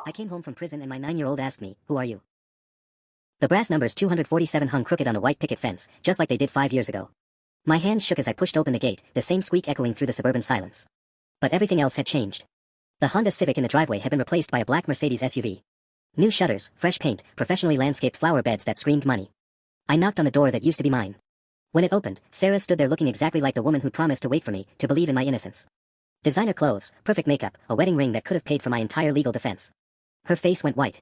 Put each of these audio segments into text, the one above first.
I came home from prison and my 9-year-old asked me, "Who are you?" The brass numbers 247 hung crooked on the white picket fence, just like they did 5 years ago. My hands shook as I pushed open the gate, the same squeak echoing through the suburban silence. But everything else had changed. The Honda Civic in the driveway had been replaced by a black Mercedes SUV. New shutters, fresh paint, professionally landscaped flower beds that screamed money. I knocked on the door that used to be mine. When it opened, Sarah stood there looking exactly like the woman who'd promised to wait for me, to believe in my innocence. Designer clothes, perfect makeup, a wedding ring that could have paid for my entire legal defense. Her face went white.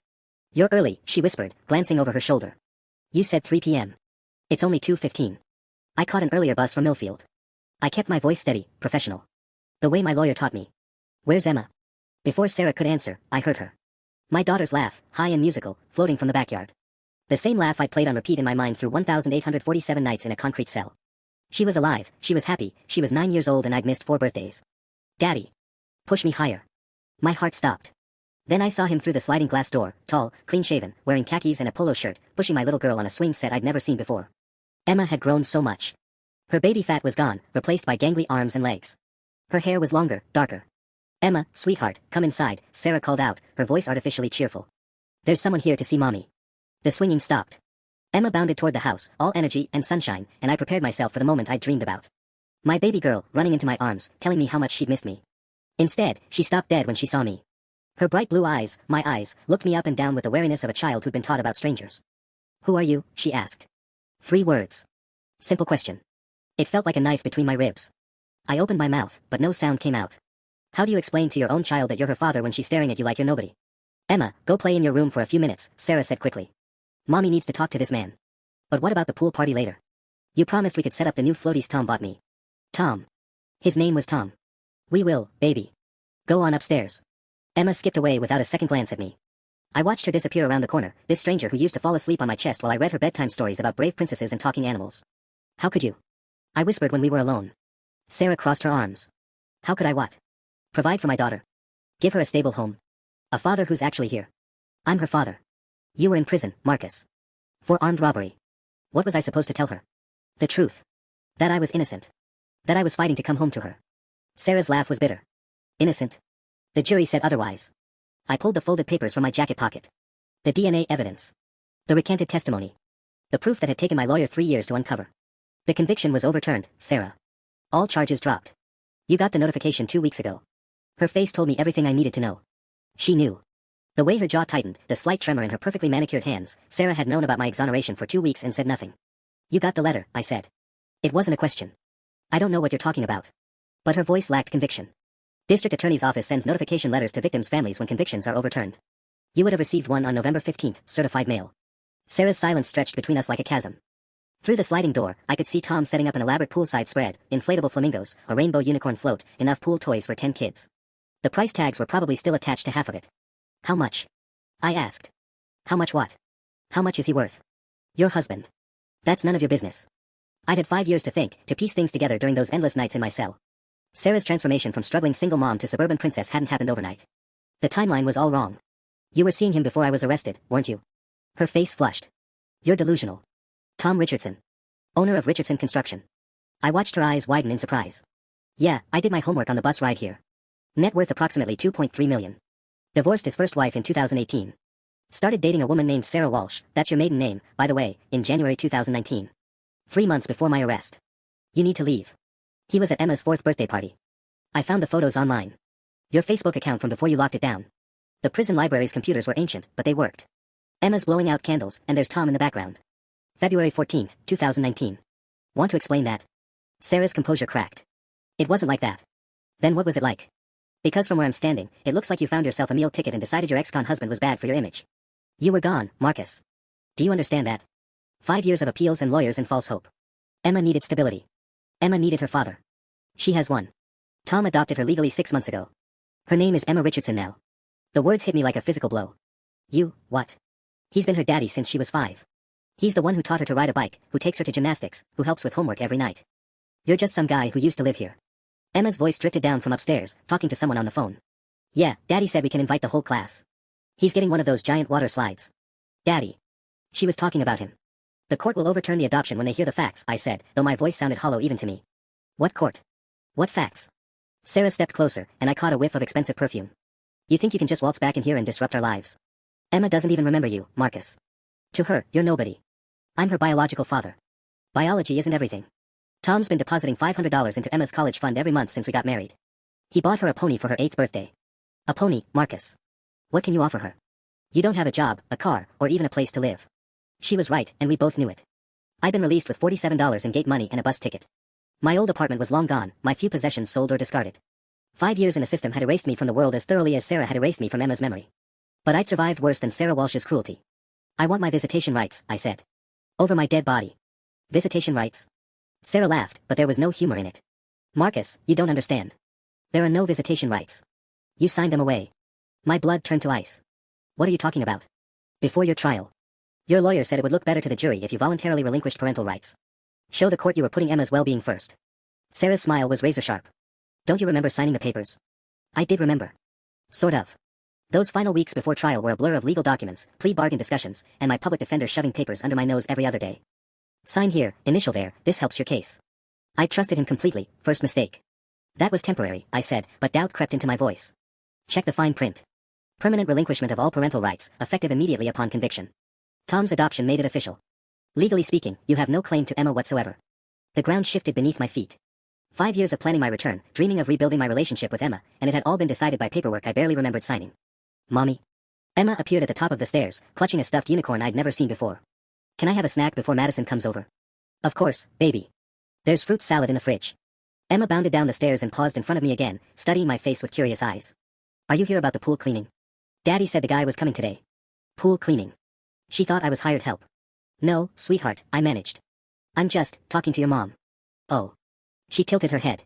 "You're early," she whispered, glancing over her shoulder. "You said 3 p.m. It's only 2:15. I caught an earlier bus from Millfield." I kept my voice steady, professional. The way my lawyer taught me. "Where's Emma?" Before Sarah could answer, I heard her. My daughter's laugh, high and musical, floating from the backyard. The same laugh I'd played on repeat in my mind through 1,847 nights in a concrete cell. She was alive, she was happy, she was 9 years old and I'd missed 4 birthdays. "Daddy." "Push me higher." My heart stopped. Then I saw him through the sliding glass door, tall, clean-shaven, wearing khakis and a polo shirt, pushing my little girl on a swing set I'd never seen before. Emma had grown so much. Her baby fat was gone, replaced by gangly arms and legs. Her hair was longer, darker. "Emma, sweetheart, come inside," Sarah called out, her voice artificially cheerful. "There's someone here to see Mommy." The swinging stopped. Emma bounded toward the house, all energy and sunshine, and I prepared myself for the moment I'd dreamed about. My baby girl, running into my arms, telling me how much she'd missed me. Instead, she stopped dead when she saw me. Her bright blue eyes, my eyes, looked me up and down with the wariness of a child who'd been taught about strangers. "Who are you?" she asked. 3 words. Simple question. It felt like a knife between my ribs. I opened my mouth, but no sound came out. How do you explain to your own child that you're her father when she's staring at you like you're nobody? "Emma, go play in your room for a few minutes," Sarah said quickly. "Mommy needs to talk to this man." "But what about the pool party later? You promised we could set up the new floaties Tom bought me." "Tom." His name was Tom. "We will, baby. Go on upstairs." Emma skipped away without a second glance at me. I watched her disappear around the corner, this stranger who used to fall asleep on my chest while I read her bedtime stories about brave princesses and talking animals. "How could you?" I whispered when we were alone. Sarah crossed her arms. "How could I what?" "Provide for my daughter. Give her a stable home. A father who's actually here." "I'm her father." "You were in prison, Marcus. For armed robbery." What was I supposed to tell her? The truth. That I was innocent. That I was fighting to come home to her. Sarah's laugh was bitter. "Innocent?" The jury said otherwise. I pulled the folded papers from my jacket pocket. The DNA evidence. The recanted testimony. The proof that had taken my lawyer 3 years to uncover. The conviction was overturned, Sarah. All charges dropped. "You got the notification 2 weeks ago." Her face told me everything I needed to know. She knew. The way her jaw tightened, the slight tremor in her perfectly manicured hands, Sarah had known about my exoneration for 2 weeks and said nothing. "You got the letter," I said. It wasn't a question. "I don't know what you're talking about." But her voice lacked conviction. District Attorney's Office sends notification letters to victims' families when convictions are overturned. You would have received one on November 15th, certified mail. Sarah's silence stretched between us like a chasm. Through the sliding door, I could see Tom setting up an elaborate poolside spread, inflatable flamingos, a rainbow unicorn float, enough pool toys for 10 kids. The price tags were probably still attached to half of it. "How much?" I asked. "How much what?" "How much is he worth?" "Your husband." "That's none of your business." I'd had 5 years to think, to piece things together during those endless nights in my cell. Sarah's transformation from struggling single mom to suburban princess hadn't happened overnight. The timeline was all wrong. "You were seeing him before I was arrested, weren't you?" Her face flushed. "You're delusional." "Tom Richardson. Owner of Richardson Construction." I watched her eyes widen in surprise. "Yeah, I did my homework on the bus ride here. Net worth approximately $2.3 million. Divorced his first wife in 2018. Started dating a woman named Sarah Walsh, that's your maiden name, by the way, in January 2019. 3 months before my arrest. You need to leave." He was at Emma's 4th birthday party. I found the photos online. Your Facebook account from before you locked it down. The prison library's computers were ancient, but they worked. Emma's blowing out candles, and there's Tom in the background. February 14th, 2019. Want to explain that? Sarah's composure cracked. It wasn't like that. Then what was it like? Because from where I'm standing, it looks like you found yourself a meal ticket and decided your ex-con husband was bad for your image. You were gone, Marcus. Do you understand that? 5 years of appeals and lawyers and false hope. Emma needed stability. Emma needed her father. She has one. Tom adopted her legally 6 months ago. Her name is Emma Richardson now. The words hit me like a physical blow. You, what? He's been her daddy since she was 5. He's the one who taught her to ride a bike, who takes her to gymnastics, who helps with homework every night. You're just some guy who used to live here. Emma's voice drifted down from upstairs, talking to someone on the phone. "Yeah, Daddy said we can invite the whole class. He's getting one of those giant water slides." "Daddy." She was talking about him. "The court will overturn the adoption when they hear the facts," I said, though my voice sounded hollow even to me. "What court? What facts?" Sarah stepped closer, and I caught a whiff of expensive perfume. You think you can just waltz back in here and disrupt our lives? Emma doesn't even remember you, Marcus. To her, you're nobody. I'm her biological father. Biology isn't everything. Tom's been depositing $500 into Emma's college fund every month since we got married. He bought her a pony for her 8th birthday. A pony, Marcus. What can you offer her? You don't have a job, a car, or even a place to live. She was right, and we both knew it. I'd been released with $47 in gate money and a bus ticket. My old apartment was long gone, my few possessions sold or discarded. 5 years in the system had erased me from the world as thoroughly as Sarah had erased me from Emma's memory. But I'd survived worse than Sarah Walsh's cruelty. I want my visitation rights, I said. Over my dead body. Visitation rights? Sarah laughed, but there was no humor in it. Marcus, you don't understand. There are no visitation rights. You signed them away. My blood turned to ice. What are you talking about? Before your trial. Your lawyer said it would look better to the jury if you voluntarily relinquished parental rights. Show the court you were putting Emma's well-being first. Sarah's smile was razor-sharp. Don't you remember signing the papers? I did remember. Sort of. Those final weeks before trial were a blur of legal documents, plea bargain discussions, and my public defender shoving papers under my nose every other day. Sign here, initial there, this helps your case. I trusted him completely, first mistake. That was temporary, I said, but doubt crept into my voice. Check the fine print. Permanent relinquishment of all parental rights, effective immediately upon conviction. Tom's adoption made it official. Legally speaking, you have no claim to Emma whatsoever. The ground shifted beneath my feet. 5 years of planning my return, dreaming of rebuilding my relationship with Emma, and it had all been decided by paperwork I barely remembered signing. Mommy. Emma appeared at the top of the stairs, clutching a stuffed unicorn I'd never seen before. Can I have a snack before Madison comes over? Of course, baby. There's fruit salad in the fridge. Emma bounded down the stairs and paused in front of me again, studying my face with curious eyes. Are you here about the pool cleaning? Daddy said the guy was coming today. Pool cleaning. She thought I was hired help. No, sweetheart, I managed. I'm just talking to your mom. Oh. She tilted her head.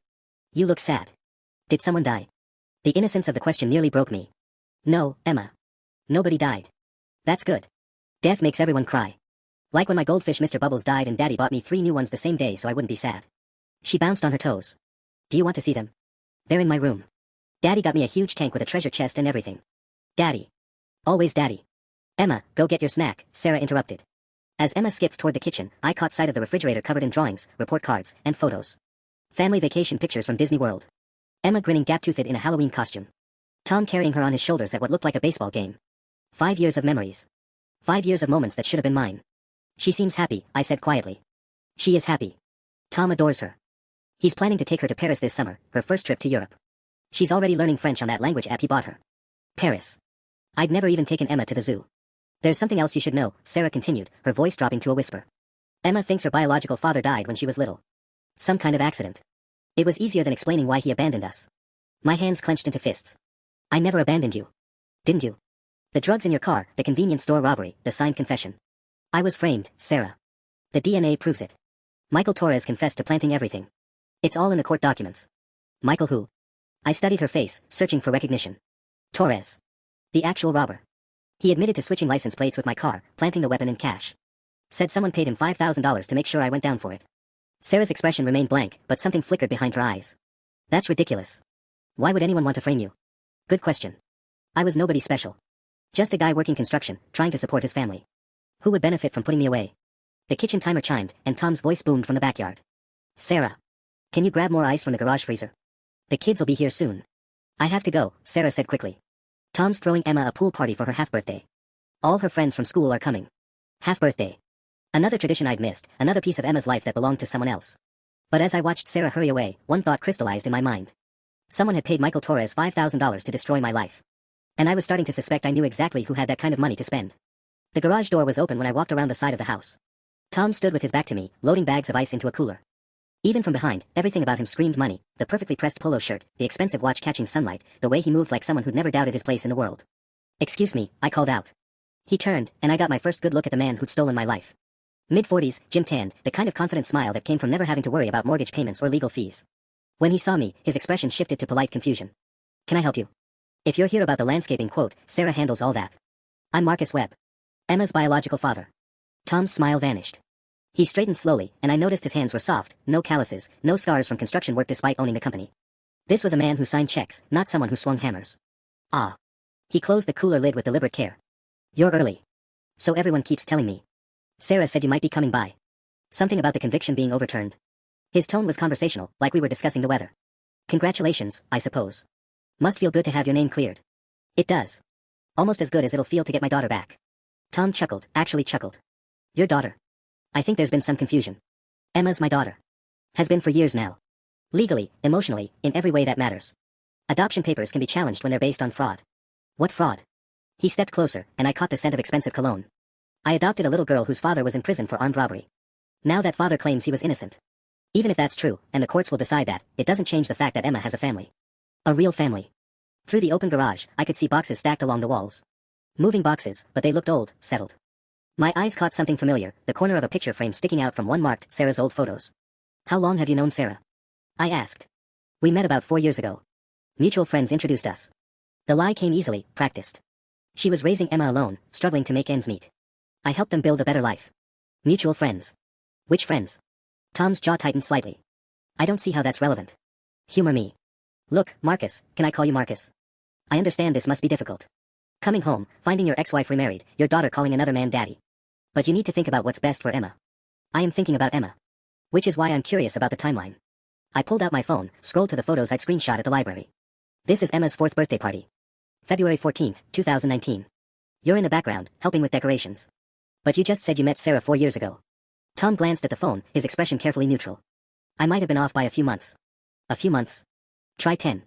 You look sad. Did someone die? The innocence of the question nearly broke me. No, Emma. Nobody died. That's good. Death makes everyone cry. Like when my goldfish Mr. Bubbles died and Daddy bought me 3 new ones the same day so I wouldn't be sad. She bounced on her toes. Do you want to see them? They're in my room. Daddy got me a huge tank with a treasure chest and everything. Daddy. Always Daddy. Emma, go get your snack, Sarah interrupted. As Emma skipped toward the kitchen, I caught sight of the refrigerator covered in drawings, report cards, and photos. Family vacation pictures from Disney World. Emma grinning gap-toothed in a Halloween costume. Tom carrying her on his shoulders at what looked like a baseball game. 5 years of memories. 5 years of moments that should have been mine. She seems happy, I said quietly. She is happy. Tom adores her. He's planning to take her to Paris this summer, her first trip to Europe. She's already learning French on that language app he bought her. Paris. I'd never even taken Emma to the zoo. There's something else you should know, Sarah continued, her voice dropping to a whisper. Emma thinks her biological father died when she was little. Some kind of accident. It was easier than explaining why he abandoned us. My hands clenched into fists. I never abandoned you. Didn't you? The drugs in your car, the convenience store robbery, the signed confession. I was framed, Sarah. The DNA proves it. Michael Torres confessed to planting everything. It's all in the court documents. Michael who? I studied her face, searching for recognition. Torres. The actual robber. He admitted to switching license plates with my car, planting the weapon in cash. Said someone paid him $5,000 to make sure I went down for it. Sarah's expression remained blank, but something flickered behind her eyes. That's ridiculous. Why would anyone want to frame you? Good question. I was nobody special. Just a guy working construction, trying to support his family. Who would benefit from putting me away? The kitchen timer chimed, and Tom's voice boomed from the backyard. Sarah. Can you grab more ice from the garage freezer? The kids will be here soon. I have to go, Sarah said quickly. Tom's throwing Emma a pool party for her half-birthday. All her friends from school are coming. Half-birthday. Another tradition I'd missed, another piece of Emma's life that belonged to someone else. But as I watched Sarah hurry away, one thought crystallized in my mind. Someone had paid Michael Torres $5,000 to destroy my life. And I was starting to suspect I knew exactly who had that kind of money to spend. The garage door was open when I walked around the side of the house. Tom stood with his back to me, loading bags of ice into a cooler. Even from behind, everything about him screamed money, the perfectly pressed polo shirt, the expensive watch catching sunlight, the way he moved like someone who'd never doubted his place in the world. Excuse me, I called out. He turned, and I got my first good look at the man who'd stolen my life. Mid-40s, gym-tanned, the kind of confident smile that came from never having to worry about mortgage payments or legal fees. When he saw me, his expression shifted to polite confusion. Can I help you? If you're here about the landscaping quote, Sarah handles all that. I'm Marcus Webb. Emma's biological father. Tom's smile vanished. He straightened slowly, and I noticed his hands were soft, no calluses, no scars from construction work despite owning the company. This was a man who signed checks, not someone who swung hammers. Ah. He closed the cooler lid with deliberate care. You're early. So everyone keeps telling me. Sarah said you might be coming by. Something about the conviction being overturned. His tone was conversational, like we were discussing the weather. Congratulations, I suppose. Must feel good to have your name cleared. It does. Almost as good as it'll feel to get my daughter back. Tom chuckled, actually chuckled. Your daughter? I think there's been some confusion. Emma's my daughter. Has been for years now. Legally, emotionally, in every way that matters. Adoption papers can be challenged when they're based on fraud. What fraud? He stepped closer, and I caught the scent of expensive cologne. I adopted a little girl whose father was in prison for armed robbery. Now that father claims he was innocent. Even if that's true, and the courts will decide that, it doesn't change the fact that Emma has a family. A real family. Through the open garage, I could see boxes stacked along the walls. Moving boxes, but they looked old, settled. My eyes caught something familiar, the corner of a picture frame sticking out from one marked Sarah's old photos. How long have you known Sarah? I asked. We met about 4 years ago. Mutual friends introduced us. The lie came easily, practiced. She was raising Emma alone, struggling to make ends meet. I helped them build a better life. Mutual friends. Which friends? Tom's jaw tightened slightly. I don't see how that's relevant. Humor me. Look, Marcus, can I call you Marcus? I understand this must be difficult. Coming home, finding your ex-wife remarried, your daughter calling another man daddy. But you need to think about what's best for Emma. I am thinking about Emma. Which is why I'm curious about the timeline. I pulled out my phone, scrolled to the photos I'd screenshot at the library. This is Emma's 4th birthday party. February 14th, 2019. You're in the background, helping with decorations. But you just said you met Sarah 4 years ago. Tom glanced at the phone, his expression carefully neutral. I might have been off by a few months. A few months? Try 10.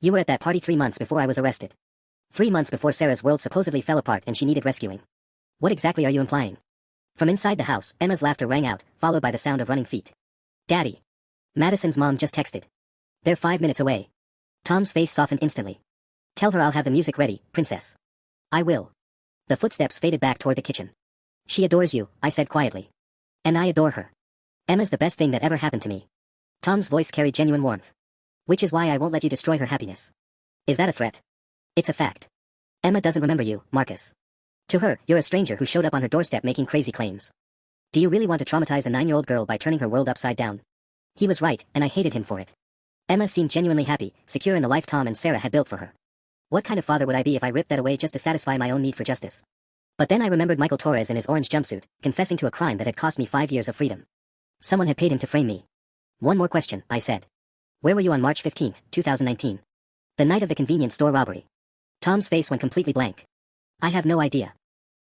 You were at that party 3 months before I was arrested. 3 months before Sarah's world supposedly fell apart and she needed rescuing. What exactly are you implying? From inside the house, Emma's laughter rang out, followed by the sound of running feet. Daddy. Madison's mom just texted. They're 5 minutes away. Tom's face softened instantly. Tell her I'll have the music ready, princess. I will. The footsteps faded back toward the kitchen. She adores you, I said quietly. And I adore her. Emma's the best thing that ever happened to me. Tom's voice carried genuine warmth. Which is why I won't let you destroy her happiness. Is that a threat? It's a fact. Emma doesn't remember you, Marcus. To her, you're a stranger who showed up on her doorstep making crazy claims. Do you really want to traumatize a 9-year-old girl by turning her world upside down? He was right, and I hated him for it. Emma seemed genuinely happy, secure in the life Tom and Sarah had built for her. What kind of father would I be if I ripped that away just to satisfy my own need for justice? But then I remembered Michael Torres in his orange jumpsuit, confessing to a crime that had cost me 5 years of freedom. Someone had paid him to frame me. One more question, I said. Where were you on March 15th, 2019? The night of the convenience store robbery. Tom's face went completely blank. I have no idea.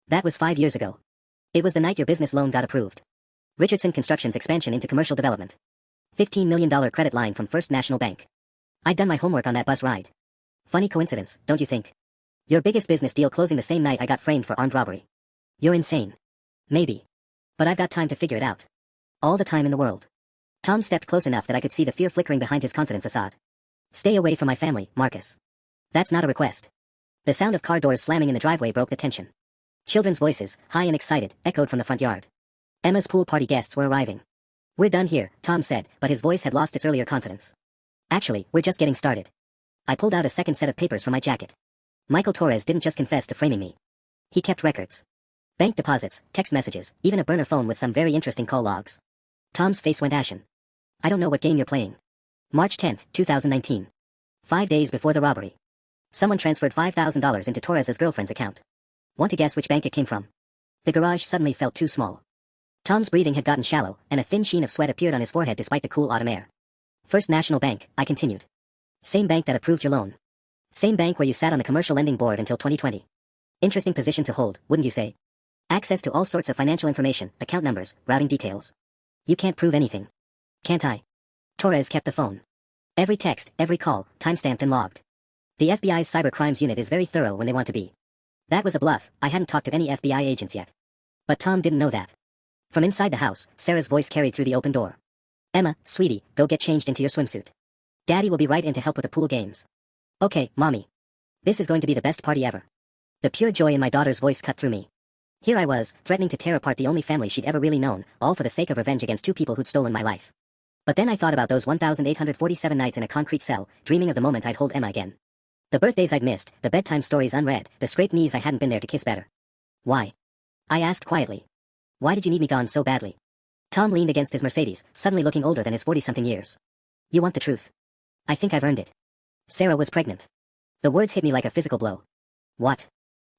That was 5 years ago. It was the night your business loan got approved. Richardson Construction's expansion into commercial development. $15 million credit line from First National Bank. I'd done my homework on that bus ride. Funny coincidence, don't you think? Your biggest business deal closing the same night I got framed for armed robbery. You're insane. Maybe. But I've got time to figure it out. All the time in the world. Tom stepped close enough that I could see the fear flickering behind his confident facade. Stay away from my family, Marcus. That's not a request. The sound of car doors slamming in the driveway broke the tension. Children's voices, high and excited, echoed from the front yard. Emma's pool party guests were arriving. We're done here, Tom said, but his voice had lost its earlier confidence. Actually, we're just getting started. I pulled out a second set of papers from my jacket. Michael Torres didn't just confess to framing me. He kept records. Bank deposits, text messages, even a burner phone with some very interesting call logs. Tom's face went ashen. I don't know what game you're playing. March 10th, 2019. 5 days before the robbery. Someone transferred $5,000 into Torres's girlfriend's account. Want to guess which bank it came from? The garage suddenly felt too small. Tom's breathing had gotten shallow, and a thin sheen of sweat appeared on his forehead despite the cool autumn air. First National Bank, I continued. Same bank that approved your loan. Same bank where you sat on the commercial lending board until 2020. Interesting position to hold, wouldn't you say? Access to all sorts of financial information, account numbers, routing details. You can't prove anything. Can't I? Torres kept the phone. Every text, every call, timestamped and logged. The FBI's cyber crimes unit is very thorough when they want to be. That was a bluff, I hadn't talked to any FBI agents yet. But Tom didn't know that. From inside the house, Sarah's voice carried through the open door. Emma, sweetie, go get changed into your swimsuit. Daddy will be right in to help with the pool games. Okay, Mommy. This is going to be the best party ever. The pure joy in my daughter's voice cut through me. Here I was, threatening to tear apart the only family she'd ever really known, all for the sake of revenge against 2 people who'd stolen my life. But then I thought about those 1,847 nights in a concrete cell, dreaming of the moment I'd hold Emma again. The birthdays I'd missed, the bedtime stories unread, the scraped knees I hadn't been there to kiss better. Why? I asked quietly. Why did you need me gone so badly? Tom leaned against his Mercedes, suddenly looking older than his 40-something years. You want the truth? I think I've earned it. Sarah was pregnant. The words hit me like a physical blow. What?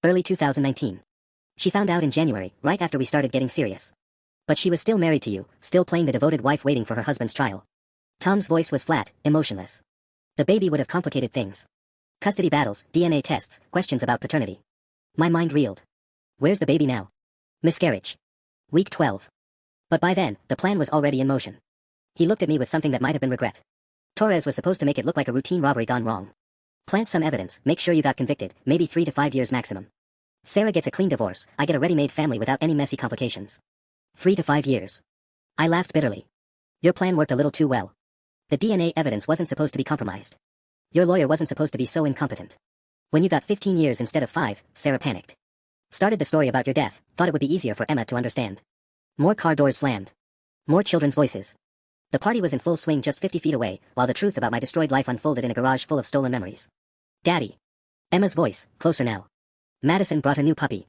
Early 2019. She found out in January, right after we started getting serious. But she was still married to you, still playing the devoted wife waiting for her husband's trial. Tom's voice was flat, emotionless. The baby would have complicated things. Custody battles, DNA tests, questions about paternity. My mind reeled. Where's the baby now? Miscarriage. Week 12. But by then, the plan was already in motion. He looked at me with something that might have been regret. Torres was supposed to make it look like a routine robbery gone wrong. Plant some evidence, make sure you got convicted, maybe 3 to 5 years maximum. Sarah gets a clean divorce, I get a ready-made family without any messy complications. 3 to 5 years. I laughed bitterly. Your plan worked a little too well. The DNA evidence wasn't supposed to be compromised. Your lawyer wasn't supposed to be so incompetent. When you got 15 years instead of 5, Sarah panicked. Started the story about your death, thought it would be easier for Emma to understand. More car doors slammed. More children's voices. The party was in full swing just 50 feet away, while the truth about my destroyed life unfolded in a garage full of stolen memories. Daddy. Emma's voice, closer now. Madison brought her new puppy.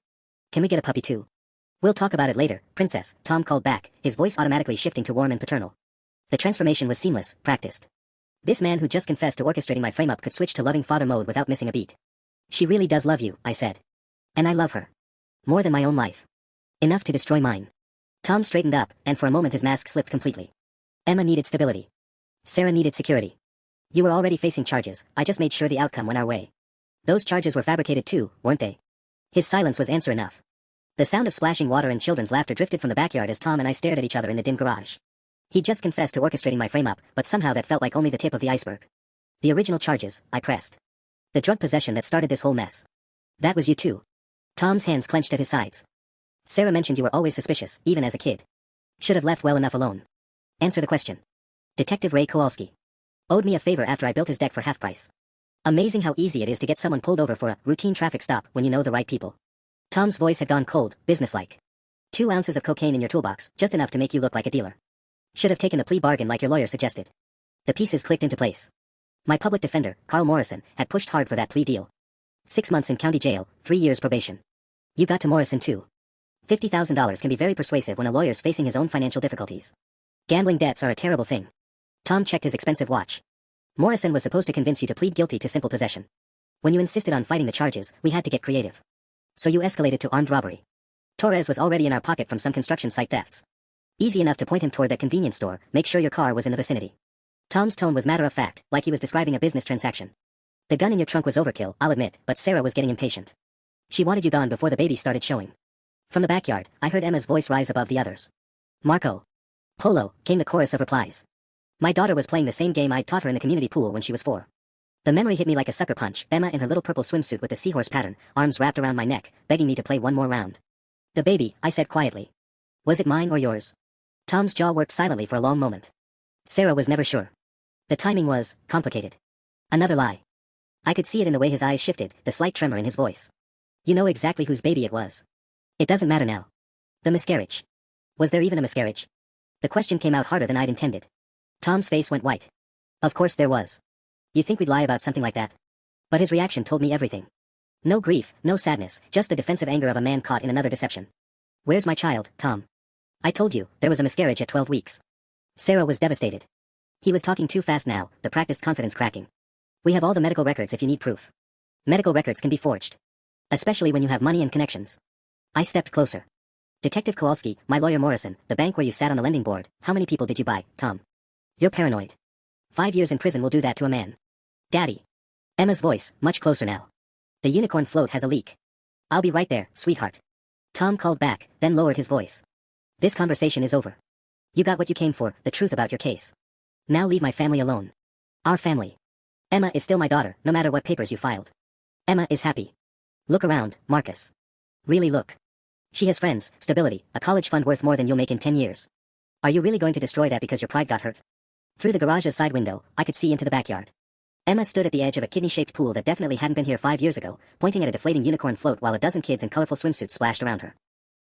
Can we get a puppy too? We'll talk about it later, Princess, Tom called back, his voice automatically shifting to warm and paternal. The transformation was seamless, practiced. This man who just confessed to orchestrating my frame-up could switch to loving father mode without missing a beat. She really does love you, I said. And I love her. More than my own life. Enough to destroy mine. Tom straightened up, and for a moment his mask slipped completely. Emma needed stability. Sarah needed security. You were already facing charges, I just made sure the outcome went our way. Those charges were fabricated too, weren't they? His silence was answer enough. The sound of splashing water and children's laughter drifted from the backyard as Tom and I stared at each other in the dim garage. He'd just confessed to orchestrating my frame-up, but somehow that felt like only the tip of the iceberg. The original charges, I pressed. The drug possession that started this whole mess. That was you too. Tom's hands clenched at his sides. Sarah mentioned you were always suspicious, even as a kid. Should have left well enough alone. Answer the question. Detective Ray Kowalski. Owed me a favor after I built his deck for half price. Amazing how easy it is to get someone pulled over for a routine traffic stop when you know the right people. Tom's voice had gone cold, businesslike. 2 ounces of cocaine in your toolbox, just enough to make you look like a dealer. Should have taken the plea bargain like your lawyer suggested. The pieces clicked into place. My public defender, Carl Morrison, had pushed hard for that plea deal. 6 months in county jail, 3 years probation. You got to Morrison too. $50,000 can be very persuasive when a lawyer's facing his own financial difficulties. Gambling debts are a terrible thing. Tom checked his expensive watch. Morrison was supposed to convince you to plead guilty to simple possession. When you insisted on fighting the charges, we had to get creative. So you escalated to armed robbery. Torres was already in our pocket from some construction site thefts. Easy enough to point him toward that convenience store, make sure your car was in the vicinity. Tom's tone was matter-of-fact, like he was describing a business transaction. The gun in your trunk was overkill, I'll admit, but Sarah was getting impatient. She wanted you gone before the baby started showing. From the backyard, I heard Emma's voice rise above the others. Marco. Polo, came the chorus of replies. My daughter was playing the same game I'd taught her in the community pool when she was 4. The memory hit me like a sucker punch, Emma in her little purple swimsuit with the seahorse pattern, arms wrapped around my neck, begging me to play one more round. The baby, I said quietly. Was it mine or yours? Tom's jaw worked silently for a long moment. Sarah was never sure. The timing was complicated. Another lie. I could see it in the way his eyes shifted, the slight tremor in his voice. You know exactly whose baby it was. It doesn't matter now. The miscarriage. Was there even a miscarriage? The question came out harder than I'd intended. Tom's face went white. Of course there was. You think we'd lie about something like that? But his reaction told me everything. No grief, no sadness, just the defensive anger of a man caught in another deception. Where's my child, Tom? I told you, there was a miscarriage at 12 weeks. Sarah was devastated. He was talking too fast now, the practiced confidence cracking. We have all the medical records if you need proof. Medical records can be forged. Especially when you have money and connections. I stepped closer. Detective Kowalski, my lawyer Morrison, the bank where you sat on the lending board, how many people did you buy, Tom? You're paranoid. 5 years in prison will do that to a man. Daddy. Emma's voice, much closer now. The unicorn float has a leak. I'll be right there, sweetheart. Tom called back, then lowered his voice. This conversation is over. You got what you came for, the truth about your case. Now leave my family alone. Our family. Emma is still my daughter, no matter what papers you filed. Emma is happy. Look around, Marcus. Really look. She has friends, stability, a college fund worth more than you'll make in 10 years. Are you really going to destroy that because your pride got hurt? Through the garage's side window, I could see into the backyard. Emma stood at the edge of a kidney-shaped pool that definitely hadn't been here 5 years ago, pointing at a deflating unicorn float while a dozen kids in colorful swimsuits splashed around her.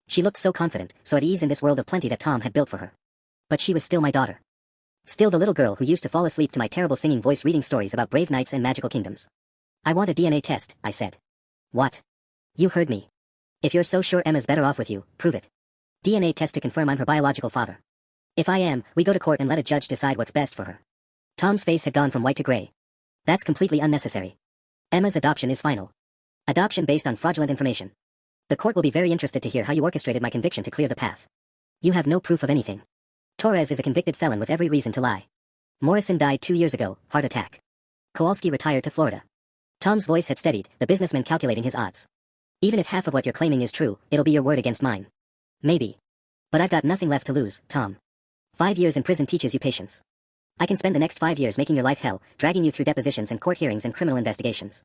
She looked so confident, so at ease in this world of plenty that Tom had built for her. But she was still my daughter. Still the little girl who used to fall asleep to my terrible singing voice reading stories about brave knights and magical kingdoms. I want a DNA test, I said. What? You heard me. If you're so sure Emma's better off with you, prove it. DNA test to confirm I'm her biological father. If I am, we go to court and let a judge decide what's best for her. Tom's face had gone from white to gray. That's completely unnecessary. Emma's adoption is final. Adoption based on fraudulent information. The court will be very interested to hear how you orchestrated my conviction to clear the path. You have no proof of anything. Torres is a convicted felon with every reason to lie. Morrison died 2 years ago, heart attack. Kowalski retired to Florida. Tom's voice had steadied, the businessman calculating his odds. Even if half of what you're claiming is true, it'll be your word against mine. Maybe. But I've got nothing left to lose, Tom. 5 years in prison teaches you patience. I can spend the next 5 years making your life hell, dragging you through depositions and court hearings and criminal investigations.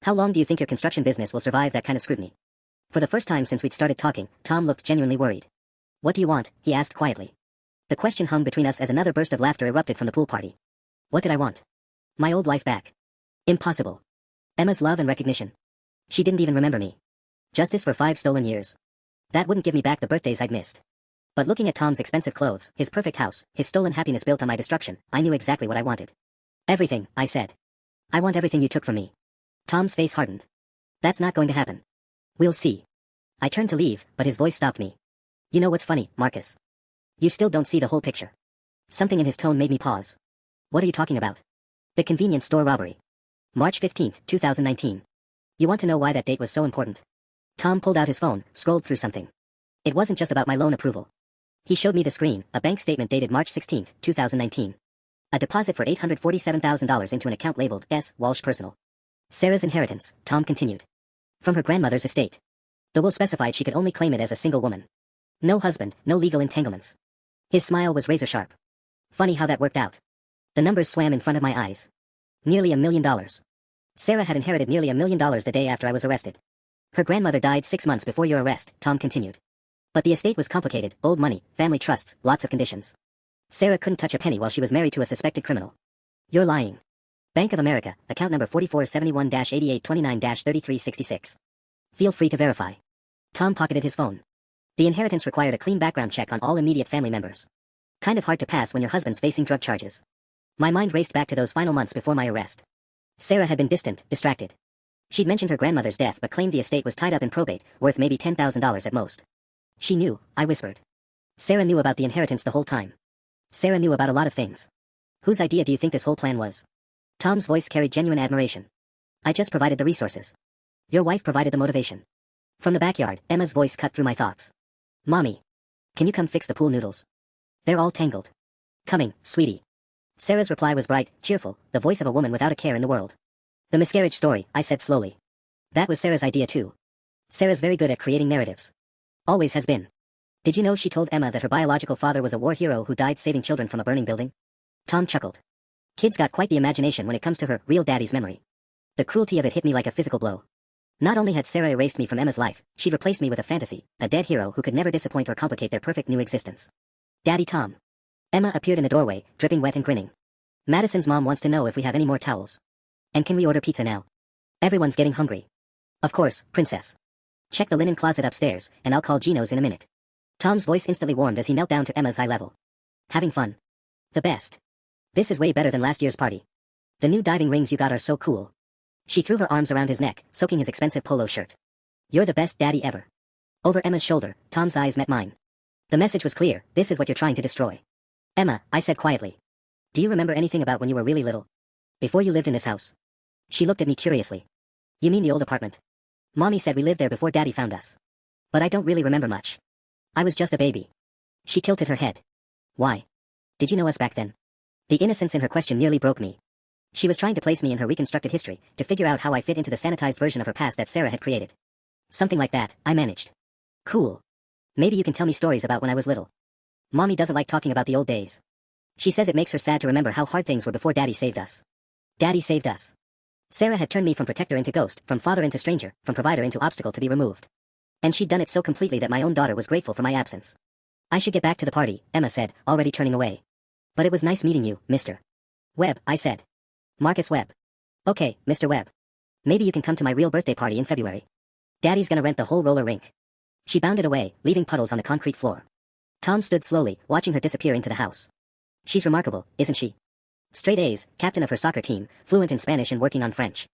How long do you think your construction business will survive that kind of scrutiny? For the first time since we'd started talking, Tom looked genuinely worried. What do you want? He asked quietly. The question hung between us as another burst of laughter erupted from the pool party. What did I want? My old life back. Impossible. Emma's love and recognition. She didn't even remember me. Justice for 5 stolen years. That wouldn't give me back the birthdays I'd missed. But looking at Tom's expensive clothes, his perfect house, his stolen happiness built on my destruction, I knew exactly what I wanted. Everything, I said. I want everything you took from me. Tom's face hardened. That's not going to happen. We'll see. I turned to leave, but his voice stopped me. You know what's funny, Marcus? You still don't see the whole picture. Something in his tone made me pause. What are you talking about? The convenience store robbery. March 15, 2019. You want to know why that date was so important? Tom pulled out his phone, scrolled through something. It wasn't just about my loan approval. He showed me the screen, a bank statement dated March 16, 2019. A deposit for $847,000 into an account labeled S. Walsh Personal. Sarah's inheritance, Tom continued. From her grandmother's estate. The will specified she could only claim it as a single woman. No husband, no legal entanglements. His smile was razor sharp. Funny how that worked out. The numbers swam in front of my eyes. Nearly $1 million. Sarah had inherited nearly $1 million the day after I was arrested. Her grandmother died 6 months before your arrest, Tom continued. But the estate was complicated, old money, family trusts, lots of conditions. Sarah couldn't touch a penny while she was married to a suspected criminal. You're lying. Bank of America, account number 4471-8829-3366. Feel free to verify. Tom pocketed his phone. The inheritance required a clean background check on all immediate family members. Kind of hard to pass when your husband's facing drug charges. My mind raced back to those final months before my arrest. Sarah had been distant, distracted. She'd mentioned her grandmother's death but claimed the estate was tied up in probate, worth maybe $10,000 at most. She knew, I whispered. Sarah knew about the inheritance the whole time. Sarah knew about a lot of things. Whose idea do you think this whole plan was? Tom's voice carried genuine admiration. I just provided the resources. Your wife provided the motivation. From the backyard, Emma's voice cut through my thoughts. Mommy. Can you come fix the pool noodles? They're all tangled. Coming, sweetie. Sarah's reply was bright, cheerful, the voice of a woman without a care in the world. The miscarriage story, I said slowly. That was Sarah's idea too. Sarah's very good at creating narratives. Always has been. Did you know she told Emma that her biological father was a war hero who died saving children from a burning building? Tom chuckled. Kids got quite the imagination when it comes to her real daddy's memory. The cruelty of it hit me like a physical blow. Not only had Sarah erased me from Emma's life, she'd replaced me with a fantasy, a dead hero who could never disappoint or complicate their perfect new existence. Daddy Tom. Emma appeared in the doorway, dripping wet and grinning. Madison's mom wants to know if we have any more towels. And can we order pizza now? Everyone's getting hungry. Of course, princess. Check the linen closet upstairs, and I'll call Gino's in a minute. Tom's voice instantly warmed as he knelt down to Emma's eye level. Having fun. The best. This is way better than last year's party. The new diving rings you got are so cool. She threw her arms around his neck, soaking his expensive polo shirt. You're the best daddy ever. Over Emma's shoulder, Tom's eyes met mine. The message was clear, this is what you're trying to destroy. Emma, I said quietly. Do you remember anything about when you were really little? Before you lived in this house? She looked at me curiously. You mean the old apartment? Mommy said we lived there before Daddy found us. But I don't really remember much. I was just a baby. She tilted her head. Why? Did you know us back then? The innocence in her question nearly broke me. She was trying to place me in her reconstructed history, to figure out how I fit into the sanitized version of her past that Sarah had created. Something like that, I managed. Cool. Maybe you can tell me stories about when I was little. Mommy doesn't like talking about the old days. She says it makes her sad to remember how hard things were before Daddy saved us. Daddy saved us. Sarah had turned me from protector into ghost, from father into stranger, from provider into obstacle to be removed. And she'd done it so completely that my own daughter was grateful for my absence. I should get back to the party, Emma said, already turning away. But it was nice meeting you, Mr. Webb, I said. Marcus Webb. Okay, Mr. Webb. Maybe you can come to my real birthday party in February. Daddy's gonna rent the whole roller rink. She bounded away, leaving puddles on the concrete floor. Tom stood slowly, watching her disappear into the house. She's remarkable, isn't she? Straight A's, captain of her soccer team, fluent in Spanish and working on French.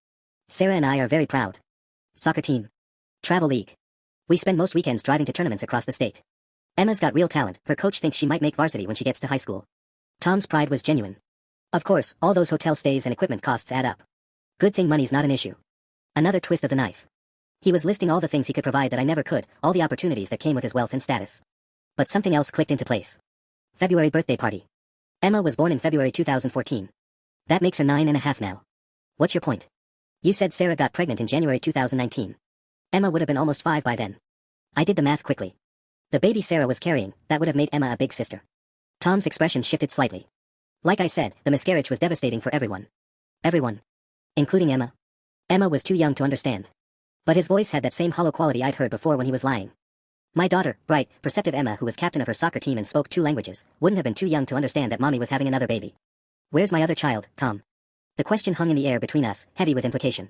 Sarah and I are very proud. Soccer team. Travel league. We spend most weekends driving to tournaments across the state. Emma's got real talent, her coach thinks she might make varsity when she gets to high school. Tom's pride was genuine. Of course, all those hotel stays and equipment costs add up. Good thing money's not an issue. Another twist of the knife. He was listing all the things he could provide that I never could, all the opportunities that came with his wealth and status. But something else clicked into place. February birthday party. Emma was born in February 2014. That makes her 9.5 now. What's your point? You said Sarah got pregnant in January 2019. Emma would have been almost 5 by then. I did the math quickly. The baby Sarah was carrying, that would have made Emma a big sister. Tom's expression shifted slightly. Like I said, the miscarriage was devastating for everyone. Everyone. Including Emma. Emma was too young to understand. But his voice had that same hollow quality I'd heard before when he was lying. My daughter, bright, perceptive Emma, who was captain of her soccer team and spoke 2 languages, wouldn't have been too young to understand that mommy was having another baby. Where's my other child, Tom? The question hung in the air between us, heavy with implication.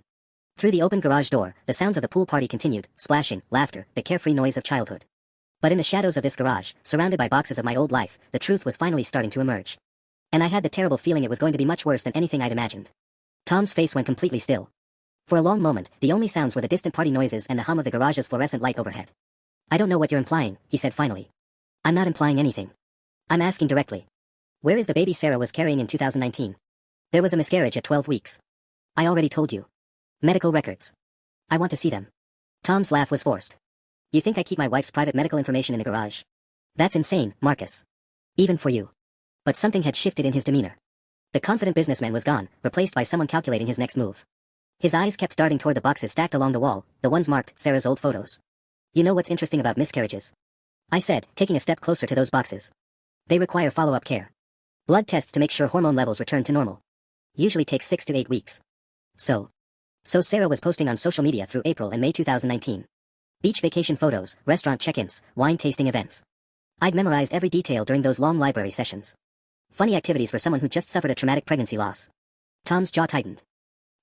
Through the open garage door, the sounds of the pool party continued, splashing, laughter, the carefree noise of childhood. But in the shadows of this garage, surrounded by boxes of my old life, the truth was finally starting to emerge. And I had the terrible feeling it was going to be much worse than anything I'd imagined. Tom's face went completely still. For a long moment, the only sounds were the distant party noises and the hum of the garage's fluorescent light overhead. I don't know what you're implying, he said finally. I'm not implying anything. I'm asking directly. Where is the baby Sarah was carrying in 2019? There was a miscarriage at 12 weeks. I already told you. Medical records. I want to see them. Tom's laugh was forced. You think I keep my wife's private medical information in the garage? That's insane, Marcus. Even for you. But something had shifted in his demeanor. The confident businessman was gone, replaced by someone calculating his next move. His eyes kept darting toward the boxes stacked along the wall, the ones marked Sarah's old photos. You know what's interesting about miscarriages? I said, taking a step closer to those boxes. They require follow-up care. Blood tests to make sure hormone levels return to normal. Usually takes 6 to 8 weeks. So Sarah was posting on social media through April and May 2019. Beach vacation photos, restaurant check-ins, wine tasting events. I'd memorized every detail during those long library sessions. Funny activities for someone who just suffered a traumatic pregnancy loss. Tom's jaw tightened.